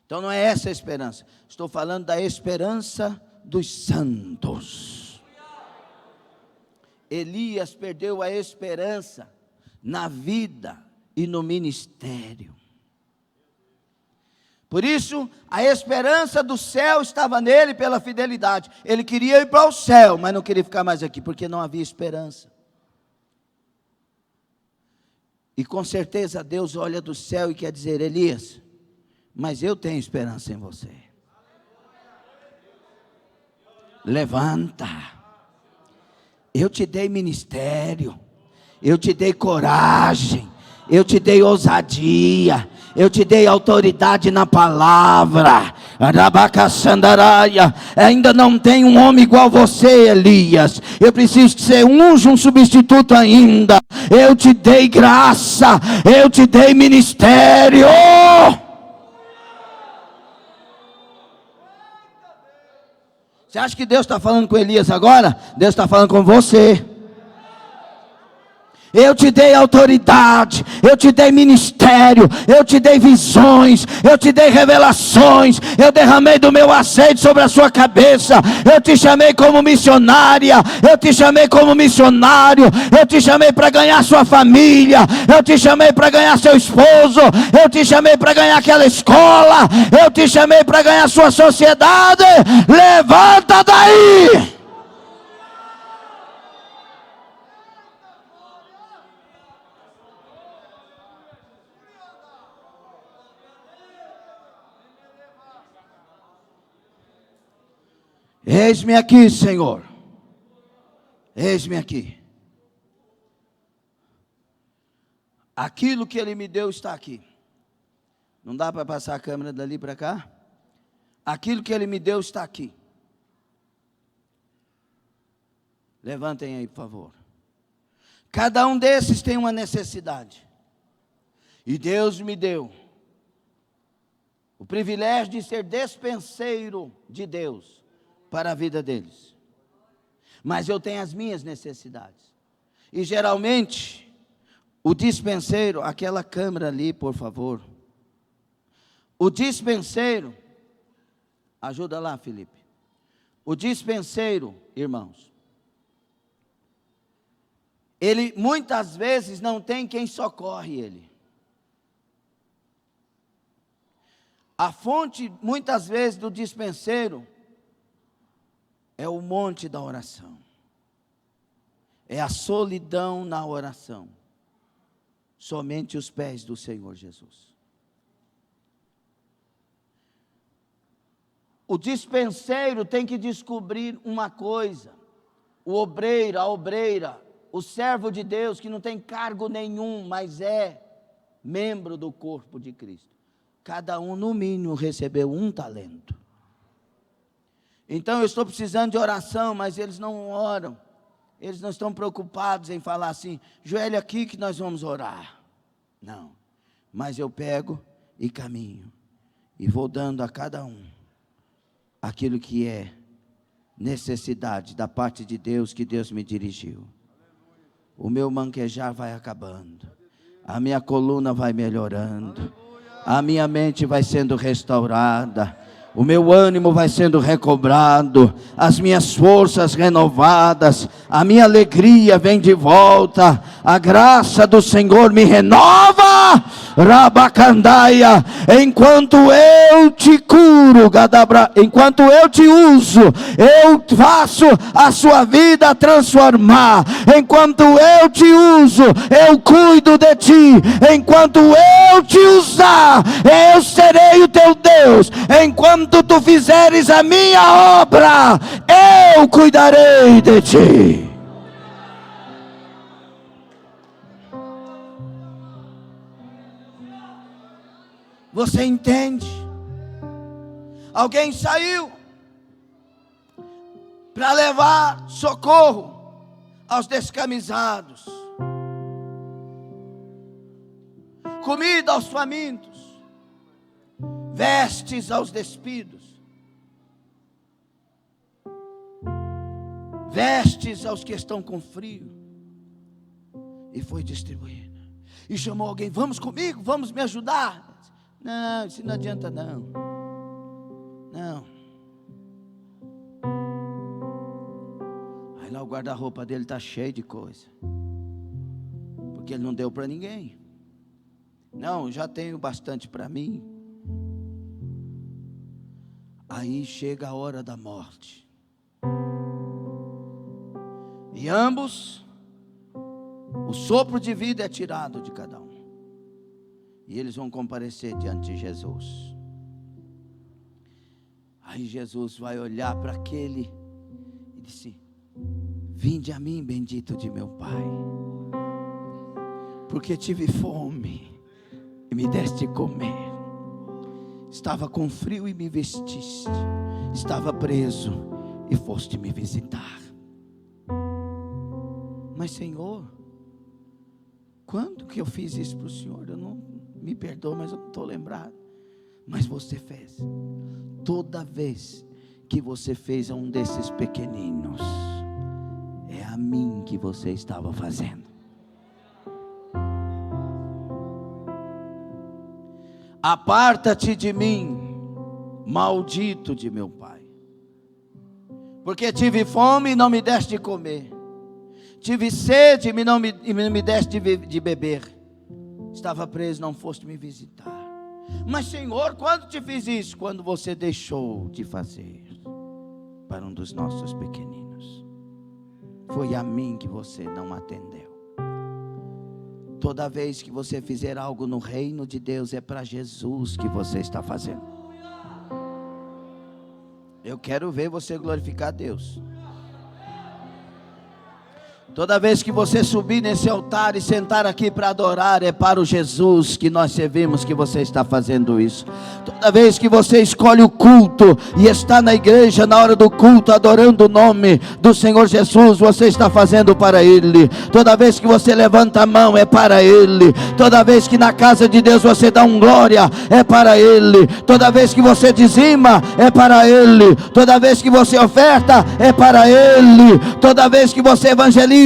Então não é essa a esperança. Estou falando da esperança dos santos. Elias perdeu a esperança na vida e no ministério. Por isso, a esperança do céu estava nele pela fidelidade. Ele queria ir para o céu, mas não queria ficar mais aqui, porque não havia esperança. E com certeza Deus olha do céu e quer dizer: Elias, mas eu tenho esperança em você. Levanta. Eu te dei ministério, eu te dei coragem, eu te dei ousadia, eu te dei autoridade na palavra. Ainda não tem um homem igual você, Elias. Eu preciso que você unja um substituto ainda. Eu te dei graça, eu te dei ministério. Você acha que Deus está falando com Elias agora? Deus está falando com você. Eu te dei autoridade, eu te dei ministério, eu te dei visões, eu te dei revelações, eu derramei do meu azeite sobre a sua cabeça, eu te chamei como missionária, eu te chamei como missionário, eu te chamei para ganhar sua família, eu te chamei para ganhar seu esposo, eu te chamei para ganhar aquela escola, eu te chamei para ganhar sua sociedade. Levanta daí! Eis-me aqui, Senhor. Eis-me aqui. Aquilo que Ele me deu está aqui. Não dá para passar a câmera dali para cá? Aquilo que Ele me deu está aqui. Levantem aí, por favor. Cada um desses tem uma necessidade. E Deus me deu o privilégio de ser despenseiro de Deus para a vida deles. Mas eu tenho as minhas necessidades. E geralmente, o dispenseiro, aquela câmera ali, por favor. O dispenseiro, ajuda lá, Felipe. O dispenseiro, irmãos, ele muitas vezes não tem quem socorre ele. A fonte, muitas vezes, do dispenseiro é o monte da oração. É a solidão na oração. Somente os pés do Senhor Jesus. O dispenseiro tem que descobrir uma coisa. O obreiro, a obreira, o servo de Deus que não tem cargo nenhum, mas é membro do corpo de Cristo. Cada um, no mínimo, recebeu um talento. Então eu estou precisando de oração, mas eles não oram. Eles não estão preocupados em falar assim, joelho aqui que nós vamos orar. Não, mas eu pego e caminho, e vou dando a cada um aquilo que é necessidade da parte de Deus, que Deus me dirigiu. O meu manquejar vai acabando, a minha coluna vai melhorando, a minha mente vai sendo restaurada, o meu ânimo vai sendo recobrado, as minhas forças renovadas, a minha alegria vem de volta, a graça do Senhor me renova, Rabacandaia, enquanto eu te curo, Gadabra, enquanto eu te uso, eu faço a sua vida transformar, enquanto eu te uso, eu cuido de ti, enquanto eu te usar, eu serei o teu Deus, enquanto tu fizeres a minha obra, eu cuidarei de ti. Você entende? Alguém saiu para levar socorro aos descamisados, comida aos famintos, vestes aos despidos, vestes aos que estão com frio, e foi distribuindo, e chamou alguém, vamos comigo, vamos me ajudar. Não, isso não adianta não, aí lá o guarda-roupa dele está cheio de coisa, porque ele não deu para ninguém. Não, já tenho bastante para mim. Aí chega a hora da morte, e ambos, o sopro de vida é tirado de cada um, e eles vão comparecer diante de Jesus. Aí Jesus vai olhar para aquele e disse: vinde a mim, bendito de meu Pai, porque tive fome e me deste comer, estava com frio e me vestiste, estava preso e foste me visitar. Mas Senhor, quando que eu fiz isso para o Senhor? Eu não, me perdoa, mas eu não estou lembrado. Mas você fez. Toda vez que você fez a um desses pequeninos, é a mim que você estava fazendo. Aparta-te de mim, maldito de meu Pai, porque tive fome e não me deste de comer, tive sede e não me deste de beber, estava preso, não foste me visitar. Mas Senhor, quando te fiz isso? Quando você deixou de fazer para um dos nossos pequeninos. Foi a mim que você não atendeu. Toda vez que você fizer algo no reino de Deus, é para Jesus que você está fazendo. Eu quero ver você glorificar a Deus. Toda vez que você subir nesse altar e sentar aqui para adorar, é para o Jesus que nós servimos que você está fazendo isso. Toda vez que você escolhe o culto e está na igreja na hora do culto adorando o nome do Senhor Jesus, você está fazendo para Ele. Toda vez que você levanta a mão, é para Ele. Toda vez que na casa de Deus você dá um glória, é para Ele. Toda vez que você dizima, é para Ele. Toda vez que você oferta, é para Ele. Toda vez que você evangeliza,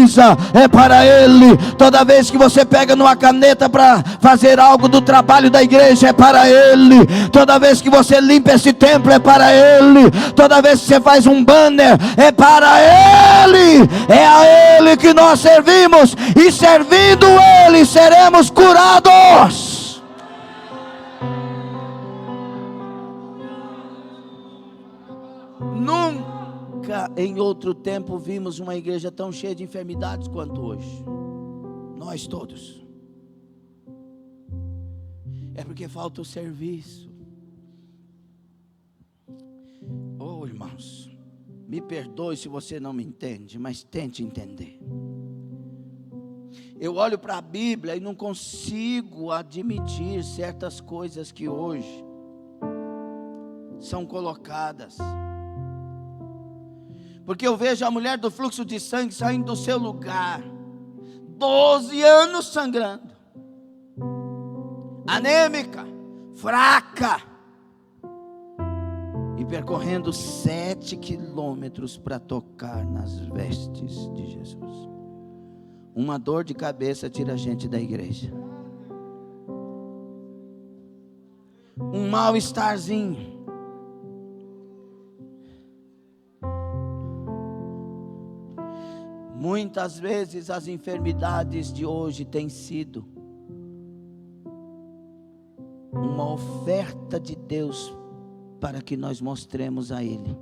é para Ele. Toda vez que você pega numa caneta para fazer algo do trabalho da igreja, é para Ele. Toda vez que você limpa esse templo, é para Ele. Toda vez que você faz um banner, é para Ele. É a Ele que nós servimos, e servindo Ele seremos curados. Nunca em outro tempo vimos uma igreja tão cheia de enfermidades quanto hoje. Nós todos. É porque falta o serviço. Oh, irmãos, me perdoe se você não me entende, mas tente entender. Eu olho para a Bíblia e não consigo admitir certas coisas que hoje são colocadas. Porque eu vejo a mulher do fluxo de sangue saindo do seu lugar, 12 anos sangrando, anêmica, fraca, e percorrendo 7 quilômetros para tocar nas vestes de Jesus. Uma dor de cabeça tira a gente da igreja. Um mal-estarzinho. Muitas vezes as enfermidades de hoje têm sido uma oferta de Deus para que nós mostremos a Ele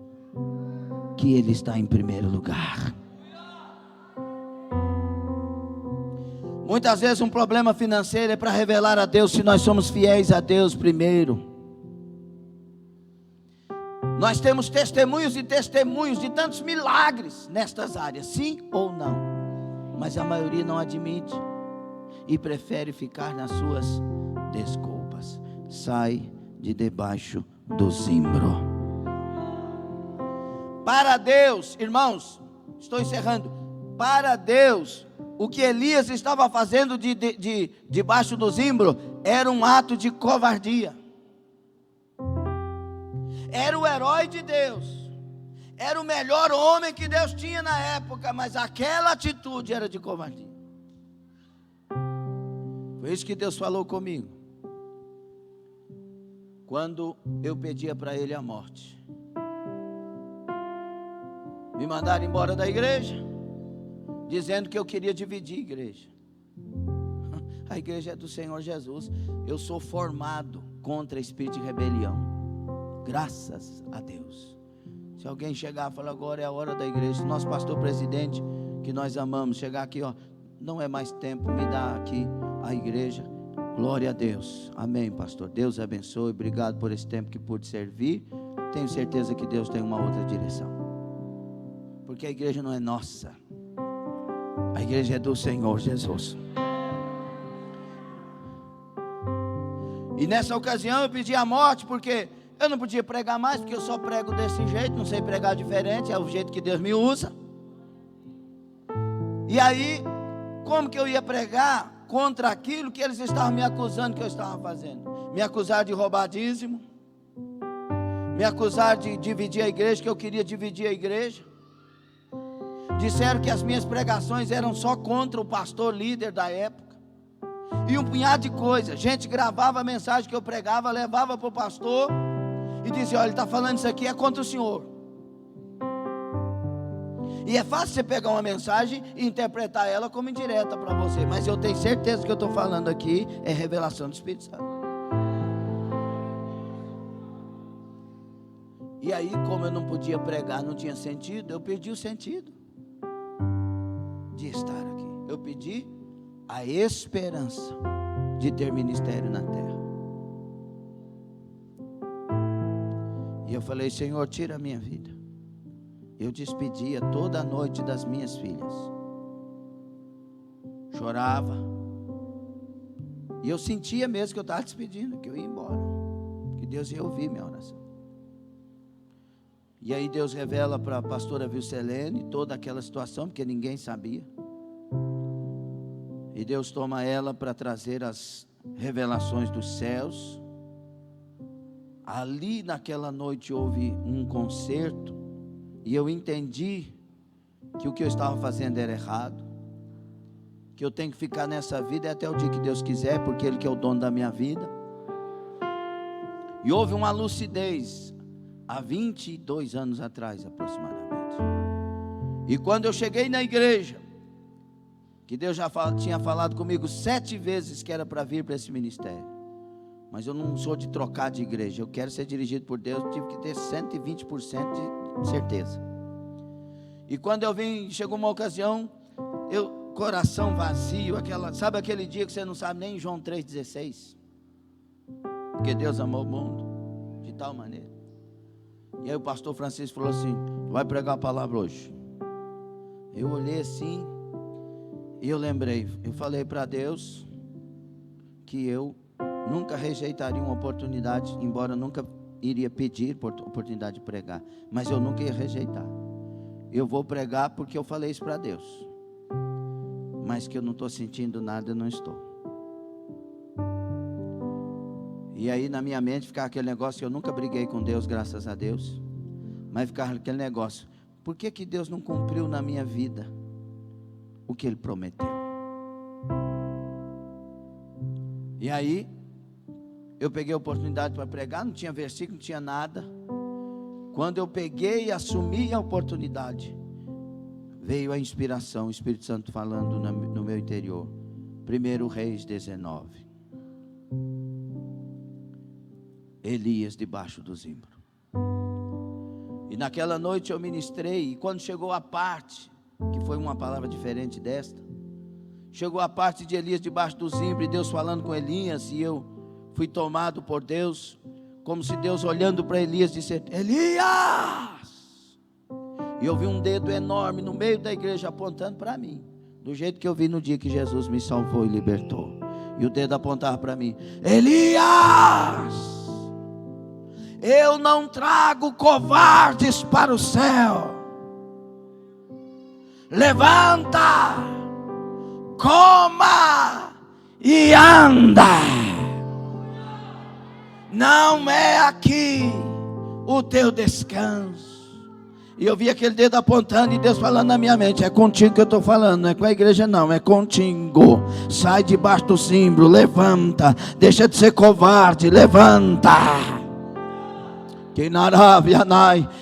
que Ele está em primeiro lugar. Muitas vezes um problema financeiro é para revelar a Deus se nós somos fiéis a Deus primeiro. Nós temos testemunhos e testemunhos de tantos milagres nestas áreas, sim ou não? Mas a maioria não admite e prefere ficar nas suas desculpas. Sai de debaixo do zimbro. Para Deus, irmãos, estou encerrando. Para Deus, o que Elias estava fazendo debaixo do zimbro era um ato de covardia. Era o herói de Deus, era o melhor homem que Deus tinha na época, mas aquela atitude era de covardia. Foi isso que Deus falou comigo quando eu pedia para ele a morte. Me mandaram embora da igreja, dizendo que eu queria dividir a igreja. A igreja é do Senhor Jesus. Eu sou formado contra espírito de rebelião, graças a Deus. Se alguém chegar e falar, agora é a hora da igreja, se nosso pastor presidente, que nós amamos, chegar aqui, ó, não é mais tempo, me dá aqui a igreja, glória a Deus, amém, pastor, Deus abençoe, obrigado por esse tempo que pude servir. Tenho certeza que Deus tem uma outra direção, porque a igreja não é nossa, a igreja é do Senhor Jesus. E nessa ocasião eu pedi a morte, porque eu não podia pregar mais, porque eu só prego desse jeito, não sei pregar diferente, é o jeito que Deus me usa. E aí, como que eu ia pregar contra aquilo que eles estavam me acusando que eu estava fazendo? Me acusaram de roubar dízimo, me acusaram de dividir a igreja, que eu queria dividir a igreja. Disseram que as minhas pregações eram só contra o pastor líder da época. E um punhado de coisa. Gente gravava a mensagem que eu pregava, levava para o pastor e dizia, olha, ele está falando isso aqui, é contra o senhor. E é fácil você pegar uma mensagem e interpretar ela como indireta para você, mas eu tenho certeza que eu estou falando aqui é revelação do Espírito Santo. E aí, como eu não podia pregar, não tinha sentido, eu perdi o sentido de estar aqui. Eu pedi a esperança de ter ministério na terra. E eu falei, Senhor, tira a minha vida. Eu despedia toda a noite das minhas filhas. Chorava. E eu sentia mesmo que eu estava despedindo, que eu ia embora, que Deus ia ouvir minha oração. E aí Deus revela para a pastora Vilcelene toda aquela situação, porque ninguém sabia. E Deus toma ela para trazer as revelações dos céus. Ali naquela noite houve um concerto, e eu entendi que o que eu estava fazendo era errado, que eu tenho que ficar nessa vida até o dia que Deus quiser, porque Ele que é o dono da minha vida. E houve uma lucidez há 22 anos atrás aproximadamente. E quando eu cheguei na igreja, que Deus já tinha falado comigo 7 vezes que era para vir para esse ministério, mas eu não sou de trocar de igreja, eu quero ser dirigido por Deus, tive que ter 120% de certeza. E quando eu vim, chegou uma ocasião, coração vazio, sabe aquele dia que você não sabe nem João 3,16, porque Deus amou o mundo de tal maneira. E aí o pastor Francisco falou assim, vai pregar a palavra hoje. Eu olhei assim, e eu lembrei, eu falei para Deus que eu nunca rejeitaria uma oportunidade, embora nunca iria pedir oportunidade de pregar, mas eu nunca ia rejeitar. eu vou pregar porque eu falei isso para Deus. Mas que eu não estou sentindo nada, eu não estou. E aí na minha mente ficava aquele negócio que eu nunca briguei com Deus, graças a Deus. Mas ficava aquele negócio, por que que Deus não cumpriu na minha vida o que Ele prometeu? E aí, eu peguei a oportunidade para pregar, não tinha versículo, não tinha nada. Quando eu peguei e assumi a oportunidade, veio a inspiração, o Espírito Santo falando no meu interior. 1 Reis 19. Elias debaixo do zimbro. E naquela noite eu ministrei, e quando chegou a parte, que foi uma palavra diferente desta, chegou a parte de Elias debaixo do zimbro, e Deus falando com Elias, e eu fui tomado por Deus, como se Deus olhando para Elias disse: Elias! E eu vi um dedo enorme no meio da igreja apontando para mim, do jeito que eu vi no dia que Jesus me salvou e libertou. E o dedo apontava para mim: Elias! Eu não trago covardes para o céu. Levanta, coma e anda. Não é aqui o teu descanso. E eu vi aquele dedo apontando e Deus falando na minha mente: é contigo que eu estou falando, não é com a igreja não, é contigo. Sai debaixo do símbolo, levanta, deixa de ser covarde, levanta.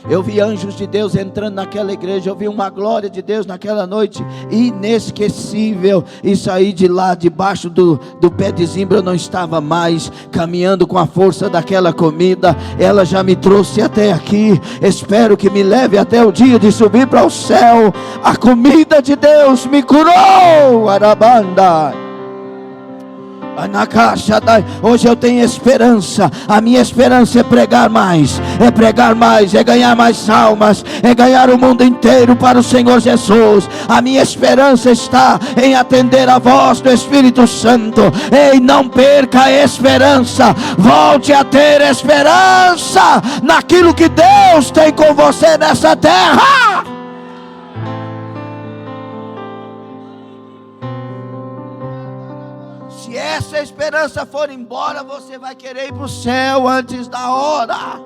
Eu vi anjos de Deus entrando naquela igreja, eu vi uma glória de Deus naquela noite inesquecível, e saí de lá, debaixo do pé de zimbro. Eu não estava mais caminhando com a força daquela comida, ela já me trouxe até aqui. Espero que me leve até o dia de subir para o céu. A comida de Deus me curou, Arabanda. Hoje eu tenho esperança. A minha esperança é pregar mais, é ganhar mais almas, é ganhar o mundo inteiro para o Senhor Jesus. A minha esperança está em atender a voz do Espírito Santo. Ei, não perca a esperança, volte a ter esperança naquilo que Deus tem com você nessa terra. Se essa esperança for embora, você vai querer ir para o céu antes da hora.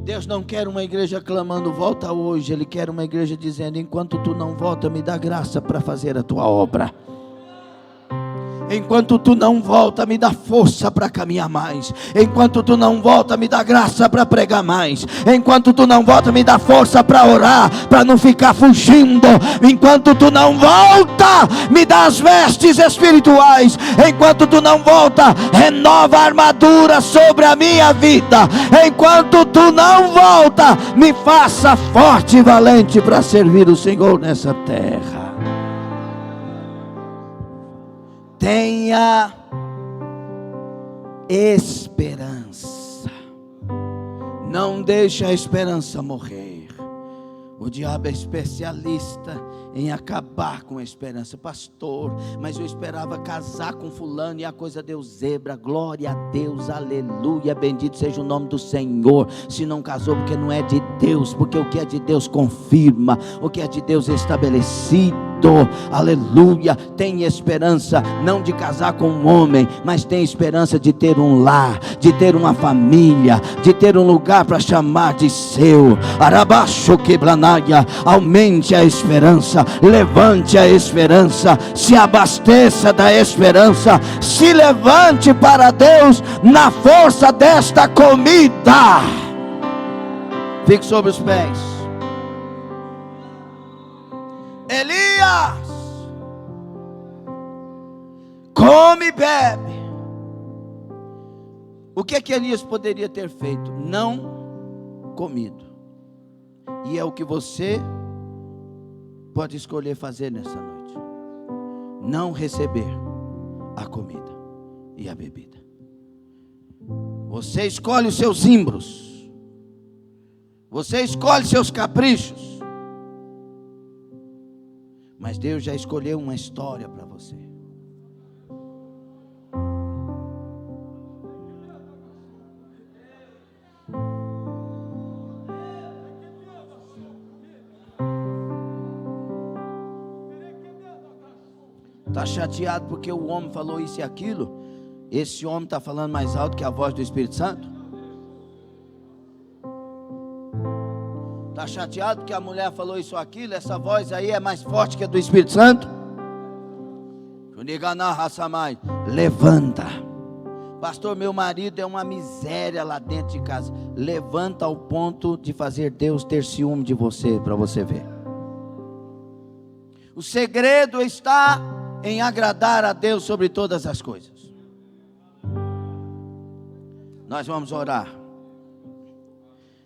Deus não quer uma igreja clamando: volta hoje. Ele quer uma igreja dizendo: enquanto tu não volta, me dá graça para fazer a tua obra. Enquanto tu não volta, me dá força para caminhar mais. Enquanto tu não volta, me dá graça para pregar mais. Enquanto tu não volta, me dá força para orar, para não ficar fugindo. Enquanto tu não volta, me dá as vestes espirituais. Enquanto tu não volta, renova a armadura sobre a minha vida. Enquanto tu não volta, me faça forte e valente para servir o Senhor nessa terra. Tenha esperança. Não deixe a esperança morrer. O diabo é especialista em acabar com a esperança. Pastor, mas eu esperava casar com fulano e a coisa deu zebra. Glória a Deus, aleluia, bendito seja o nome do Senhor. Se não casou porque não é de Deus, porque o que é de Deus confirma, o que é de Deus é estabelecido. Aleluia. Tem esperança não de casar com um homem, mas tem esperança de ter um lar, de ter uma família, de ter um lugar para chamar de seu. Arabaxo quebranaya. Aumente a esperança, levante a esperança, se abasteça da esperança, se levante para Deus na força desta comida. Fique sobre os pés. Elias, come e bebe. O que Elias poderia ter feito? Não comido. E é o que você pode escolher fazer nessa noite: não receber a comida e a bebida. Você escolhe os seus zimbros, você escolhe seus caprichos, mas Deus já escolheu uma história para você. Está chateado porque o homem falou isso e aquilo? Esse homem está falando mais alto que a voz do Espírito Santo? Está chateado porque a mulher falou isso ou aquilo? Essa voz aí é mais forte que a do Espírito Santo? Levanta. Pastor, meu marido é uma miséria lá dentro de casa. Levanta ao ponto de fazer Deus ter ciúme de você, para você ver. O segredo está em agradar a Deus sobre todas as coisas. Nós vamos orar.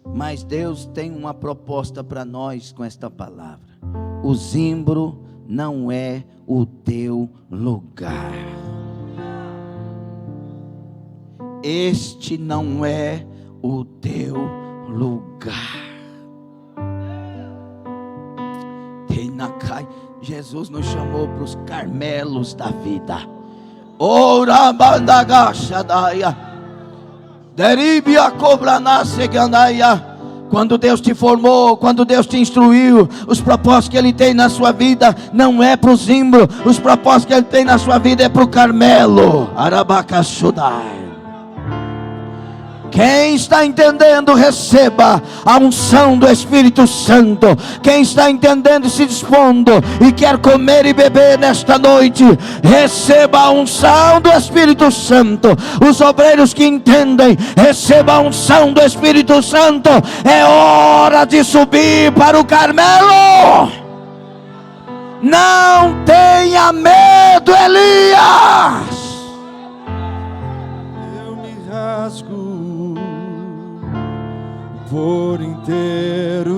Mas Deus tem uma proposta para nós com esta palavra. O zimbro não é o teu lugar. Este não é o teu lugar. Jesus nos chamou para os Carmelos da vida. Ora bandagacha daia. Deribia cobra nasce gandaia. Quando Deus te formou, quando Deus te instruiu, os propósitos que Ele tem na sua vida não é para o zimbro, os propósitos que Ele tem na sua vida é para o Carmelo. Arabacachudai. Quem está entendendo, receba a unção do Espírito Santo. Quem está entendendo e se dispondo e quer comer e beber nesta noite, receba a unção do Espírito Santo. Os obreiros que entendem, receba a unção do Espírito Santo. É hora de subir para o Carmelo. Não tenha medo, Elias. Eu me rasgo por inteiro,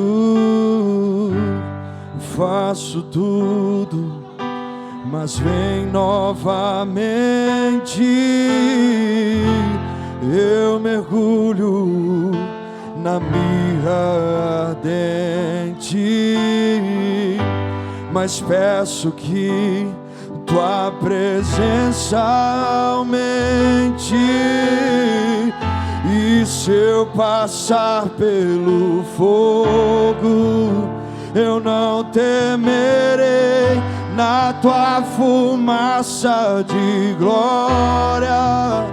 faço tudo, mas vem novamente. Eu mergulho na mirra ardente, mas peço que tua presença aumente. E se eu passar pelo fogo, eu não temerei. Na tua fumaça de glória,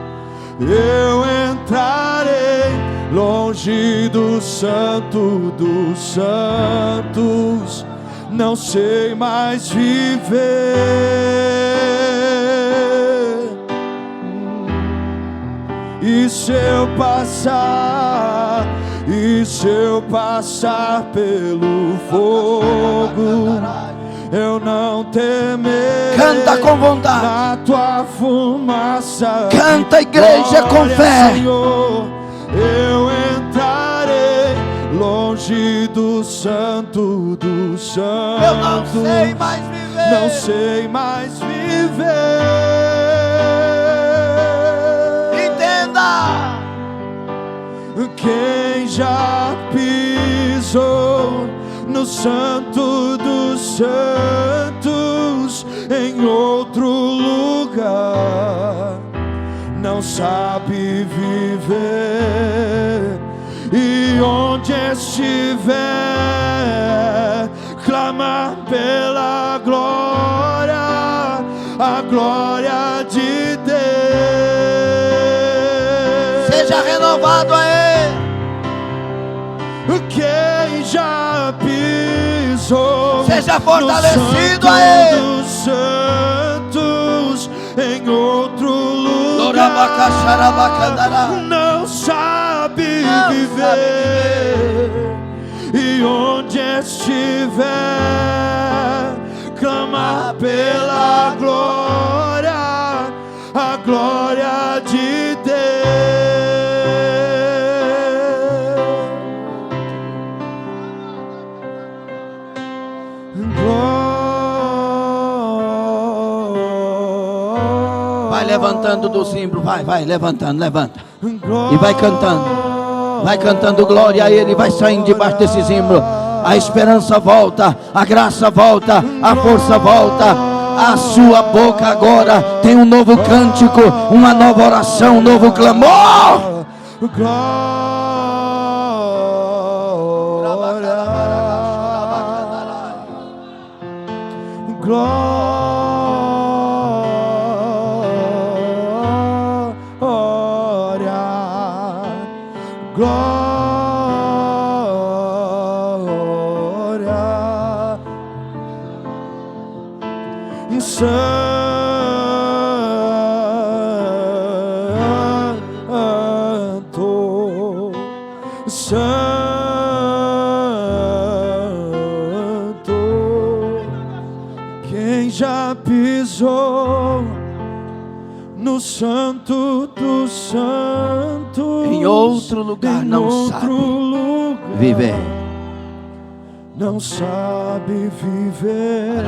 eu entrarei longe do Santo dos Santos. Não sei mais viver. E se eu passar pelo fogo, eu não temerei. Canta com vontade. Na tua fumaça. Canta, igreja, com fé. Senhor, eu entrarei longe do Santo dos Santos. Eu não sei mais viver. Não sei mais viver. Entenda. Quem já pisou no Santo dos Santos em outro lugar não sabe viver. E onde estiver, clama pela glória, a glória de Deus. Seja renovado a Ele. Quem já pisou, seja fortalecido no a Ele. dos santos em outro lugar não sabe viver. E onde estiver, clama pela glória, a glória de Deus. Vai levantando do zimbro, vai levantando, levanta. E vai cantando glória a Ele, vai saindo debaixo desse zimbro. A esperança volta, a graça volta, a força volta. A sua boca agora tem um novo cântico, uma nova oração, um novo clamor. Glória. Santo, Santo, quem já pisou no Santo dos Santos, em outro lugar não sabe viver. Não sabe viver,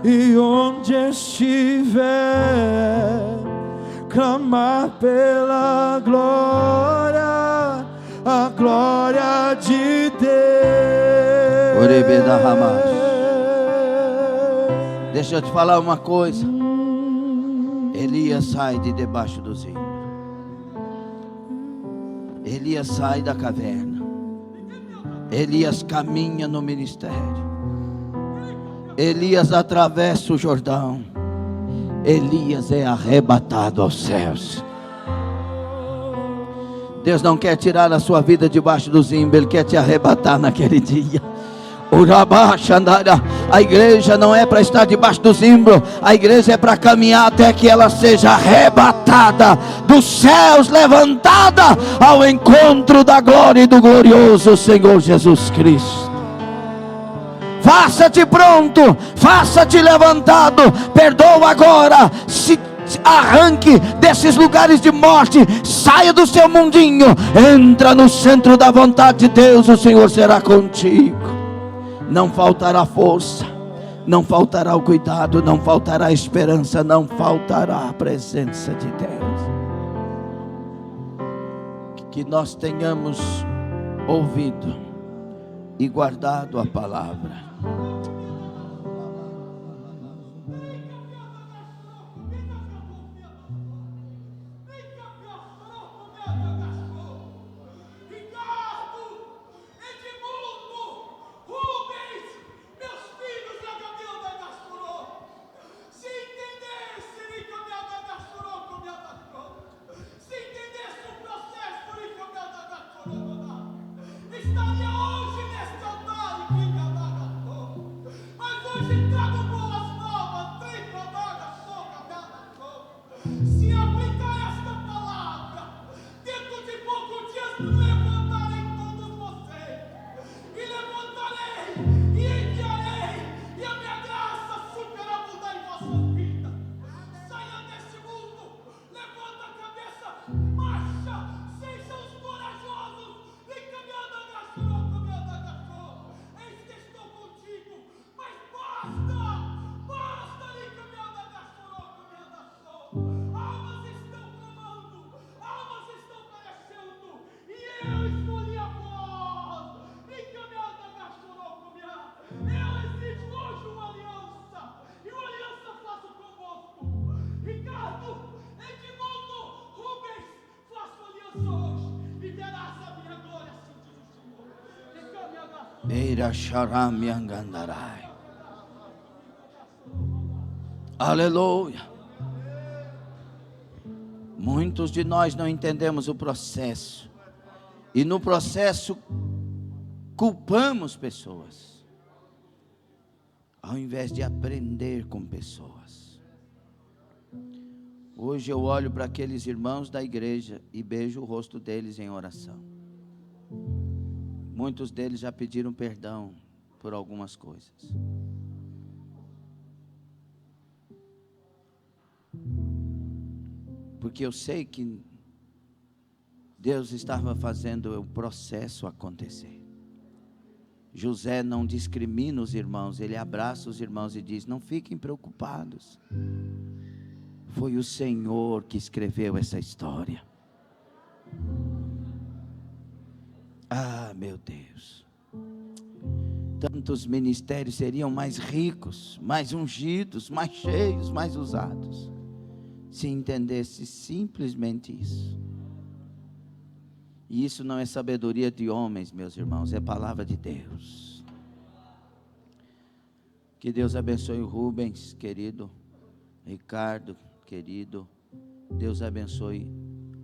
e onde estiver, clamar pela glória, a glória de Deus. Deixa eu te falar uma coisa. Elias sai de debaixo do zimbro. Elias sai da caverna. Elias caminha no ministério. Elias atravessa o Jordão. Elias é arrebatado aos céus. Deus não quer tirar a sua vida debaixo do zimbro, Ele quer te arrebatar naquele dia. A igreja não é para estar debaixo do zimbro, a igreja é para caminhar até que ela seja arrebatada dos céus, levantada ao encontro da glória e do glorioso Senhor Jesus Cristo. Faça-te pronto, faça-te levantado, perdoa agora, se arranque desses lugares de morte, saia do seu mundinho, entra no centro da vontade de Deus, o Senhor será contigo. Não faltará força, não faltará o cuidado, não faltará a esperança, não faltará a presença de Deus. Que nós tenhamos ouvido e guardado a palavra. Aleluia. Muitos de nós não entendemos o processo, e no processo culpamos pessoas, ao invés de aprender com pessoas. Hoje eu olho para aqueles irmãos da igreja e beijo o rosto deles em oração. Muitos deles já pediram perdão por algumas coisas. Porque eu sei que Deus estava fazendo o processo acontecer. José não discrimina os irmãos, ele abraça os irmãos e diz: não fiquem preocupados. Foi o Senhor que escreveu essa história. Ah, meu Deus. Tantos ministérios seriam mais ricos, mais ungidos, mais cheios, mais usados, se entendesse simplesmente isso. E isso não é sabedoria de homens, meus irmãos, é palavra de Deus. Que Deus abençoe o Rubens, querido, Ricardo, querido. Deus abençoe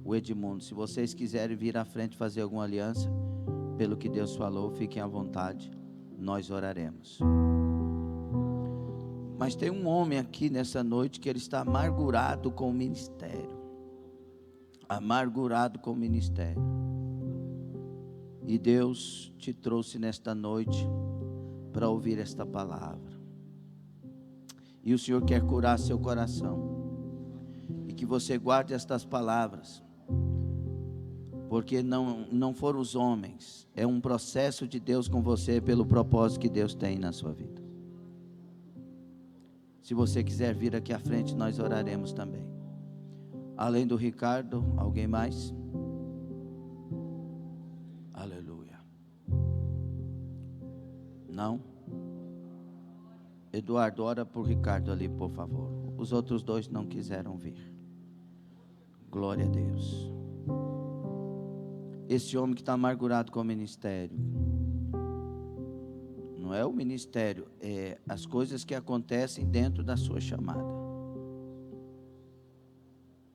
o Edmundo. Se vocês quiserem vir à frente fazer alguma aliança, pelo que Deus falou, fiquem à vontade, nós oraremos. Mas tem um homem aqui nessa noite que ele está amargurado com o ministério. Amargurado com o ministério. E Deus te trouxe nesta noite para ouvir esta palavra. E o Senhor quer curar seu coração. E que você guarde estas palavras. Porque não foram os homens. É um processo de Deus com você pelo propósito que Deus tem na sua vida. Se você quiser vir aqui à frente, nós oraremos também. Além do Ricardo, alguém mais? Aleluia. Não? Eduardo, ora por Ricardo ali, por favor. Os outros dois não quiseram vir. Glória a Deus. Esse homem que está amargurado com o ministério. Não é o ministério, é as coisas que acontecem dentro da sua chamada.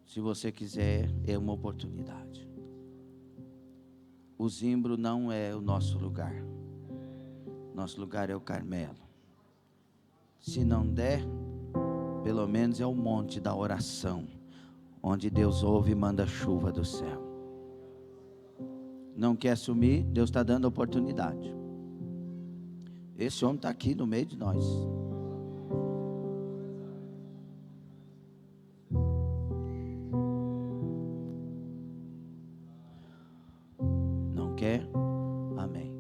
Se você quiser, é uma oportunidade. O Zimbro não é o nosso lugar. Nosso lugar é o Carmelo. Se não der, pelo menos é o monte da oração, onde Deus ouve e manda chuva do céu. Não quer assumir, Deus está dando oportunidade. Esse homem está aqui no meio de nós. Não quer? Amém.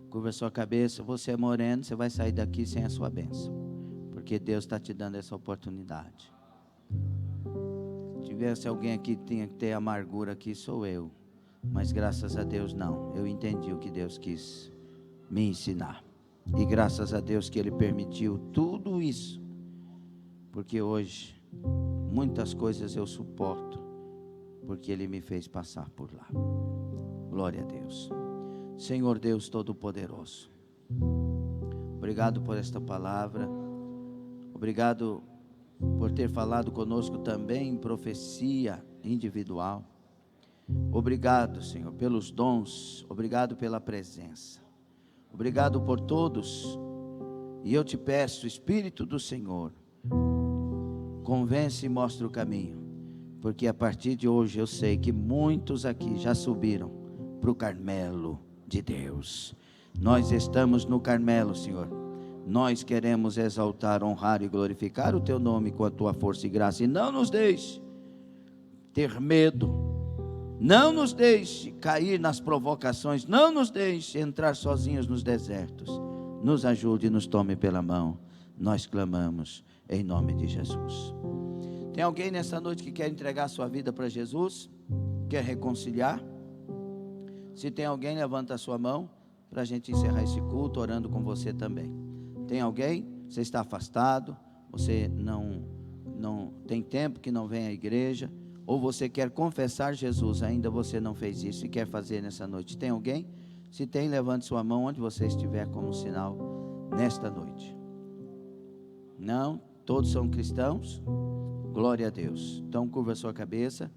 Curva a sua cabeça. Você é moreno, você vai sair daqui sem a sua bênção. Porque Deus está te dando essa oportunidade. Se tivesse alguém aqui que tinha que ter amargura aqui, sou eu. Mas graças a Deus não. Eu entendi o que Deus quis me ensinar. E graças a Deus que Ele permitiu tudo isso. Porque hoje, muitas coisas eu suporto. Porque Ele me fez passar por lá. Glória a Deus. Senhor Deus Todo-Poderoso. Obrigado por esta palavra. Obrigado por ter falado conosco também em profecia individual. Obrigado, Senhor, pelos dons. Obrigado pela presença. Obrigado por todos. E eu te peço, Espírito do Senhor, convence e mostra o caminho. Porque a partir de hoje eu sei que muitos aqui já subiram para o Carmelo de Deus. Nós estamos no Carmelo, Senhor. Nós queremos exaltar, honrar e glorificar o Teu nome com a Tua força e graça. E não nos deixe ter medo. Não nos deixe cair nas provocações. Não nos deixe entrar sozinhos nos desertos. Nos ajude e nos tome pela mão. Nós clamamos em nome de Jesus. Tem alguém nessa noite que quer entregar a sua vida para Jesus? Quer reconciliar? Se tem alguém, levanta a sua mão para a gente encerrar esse culto orando com você também. Tem alguém? Você está afastado? Você não tem tempo que não vem à igreja? Ou você quer confessar Jesus, ainda você não fez isso e quer fazer nessa noite? Tem alguém? Se tem, levante sua mão onde você estiver como sinal nesta noite. Não? Todos são cristãos? Glória a Deus. Então curva a sua cabeça.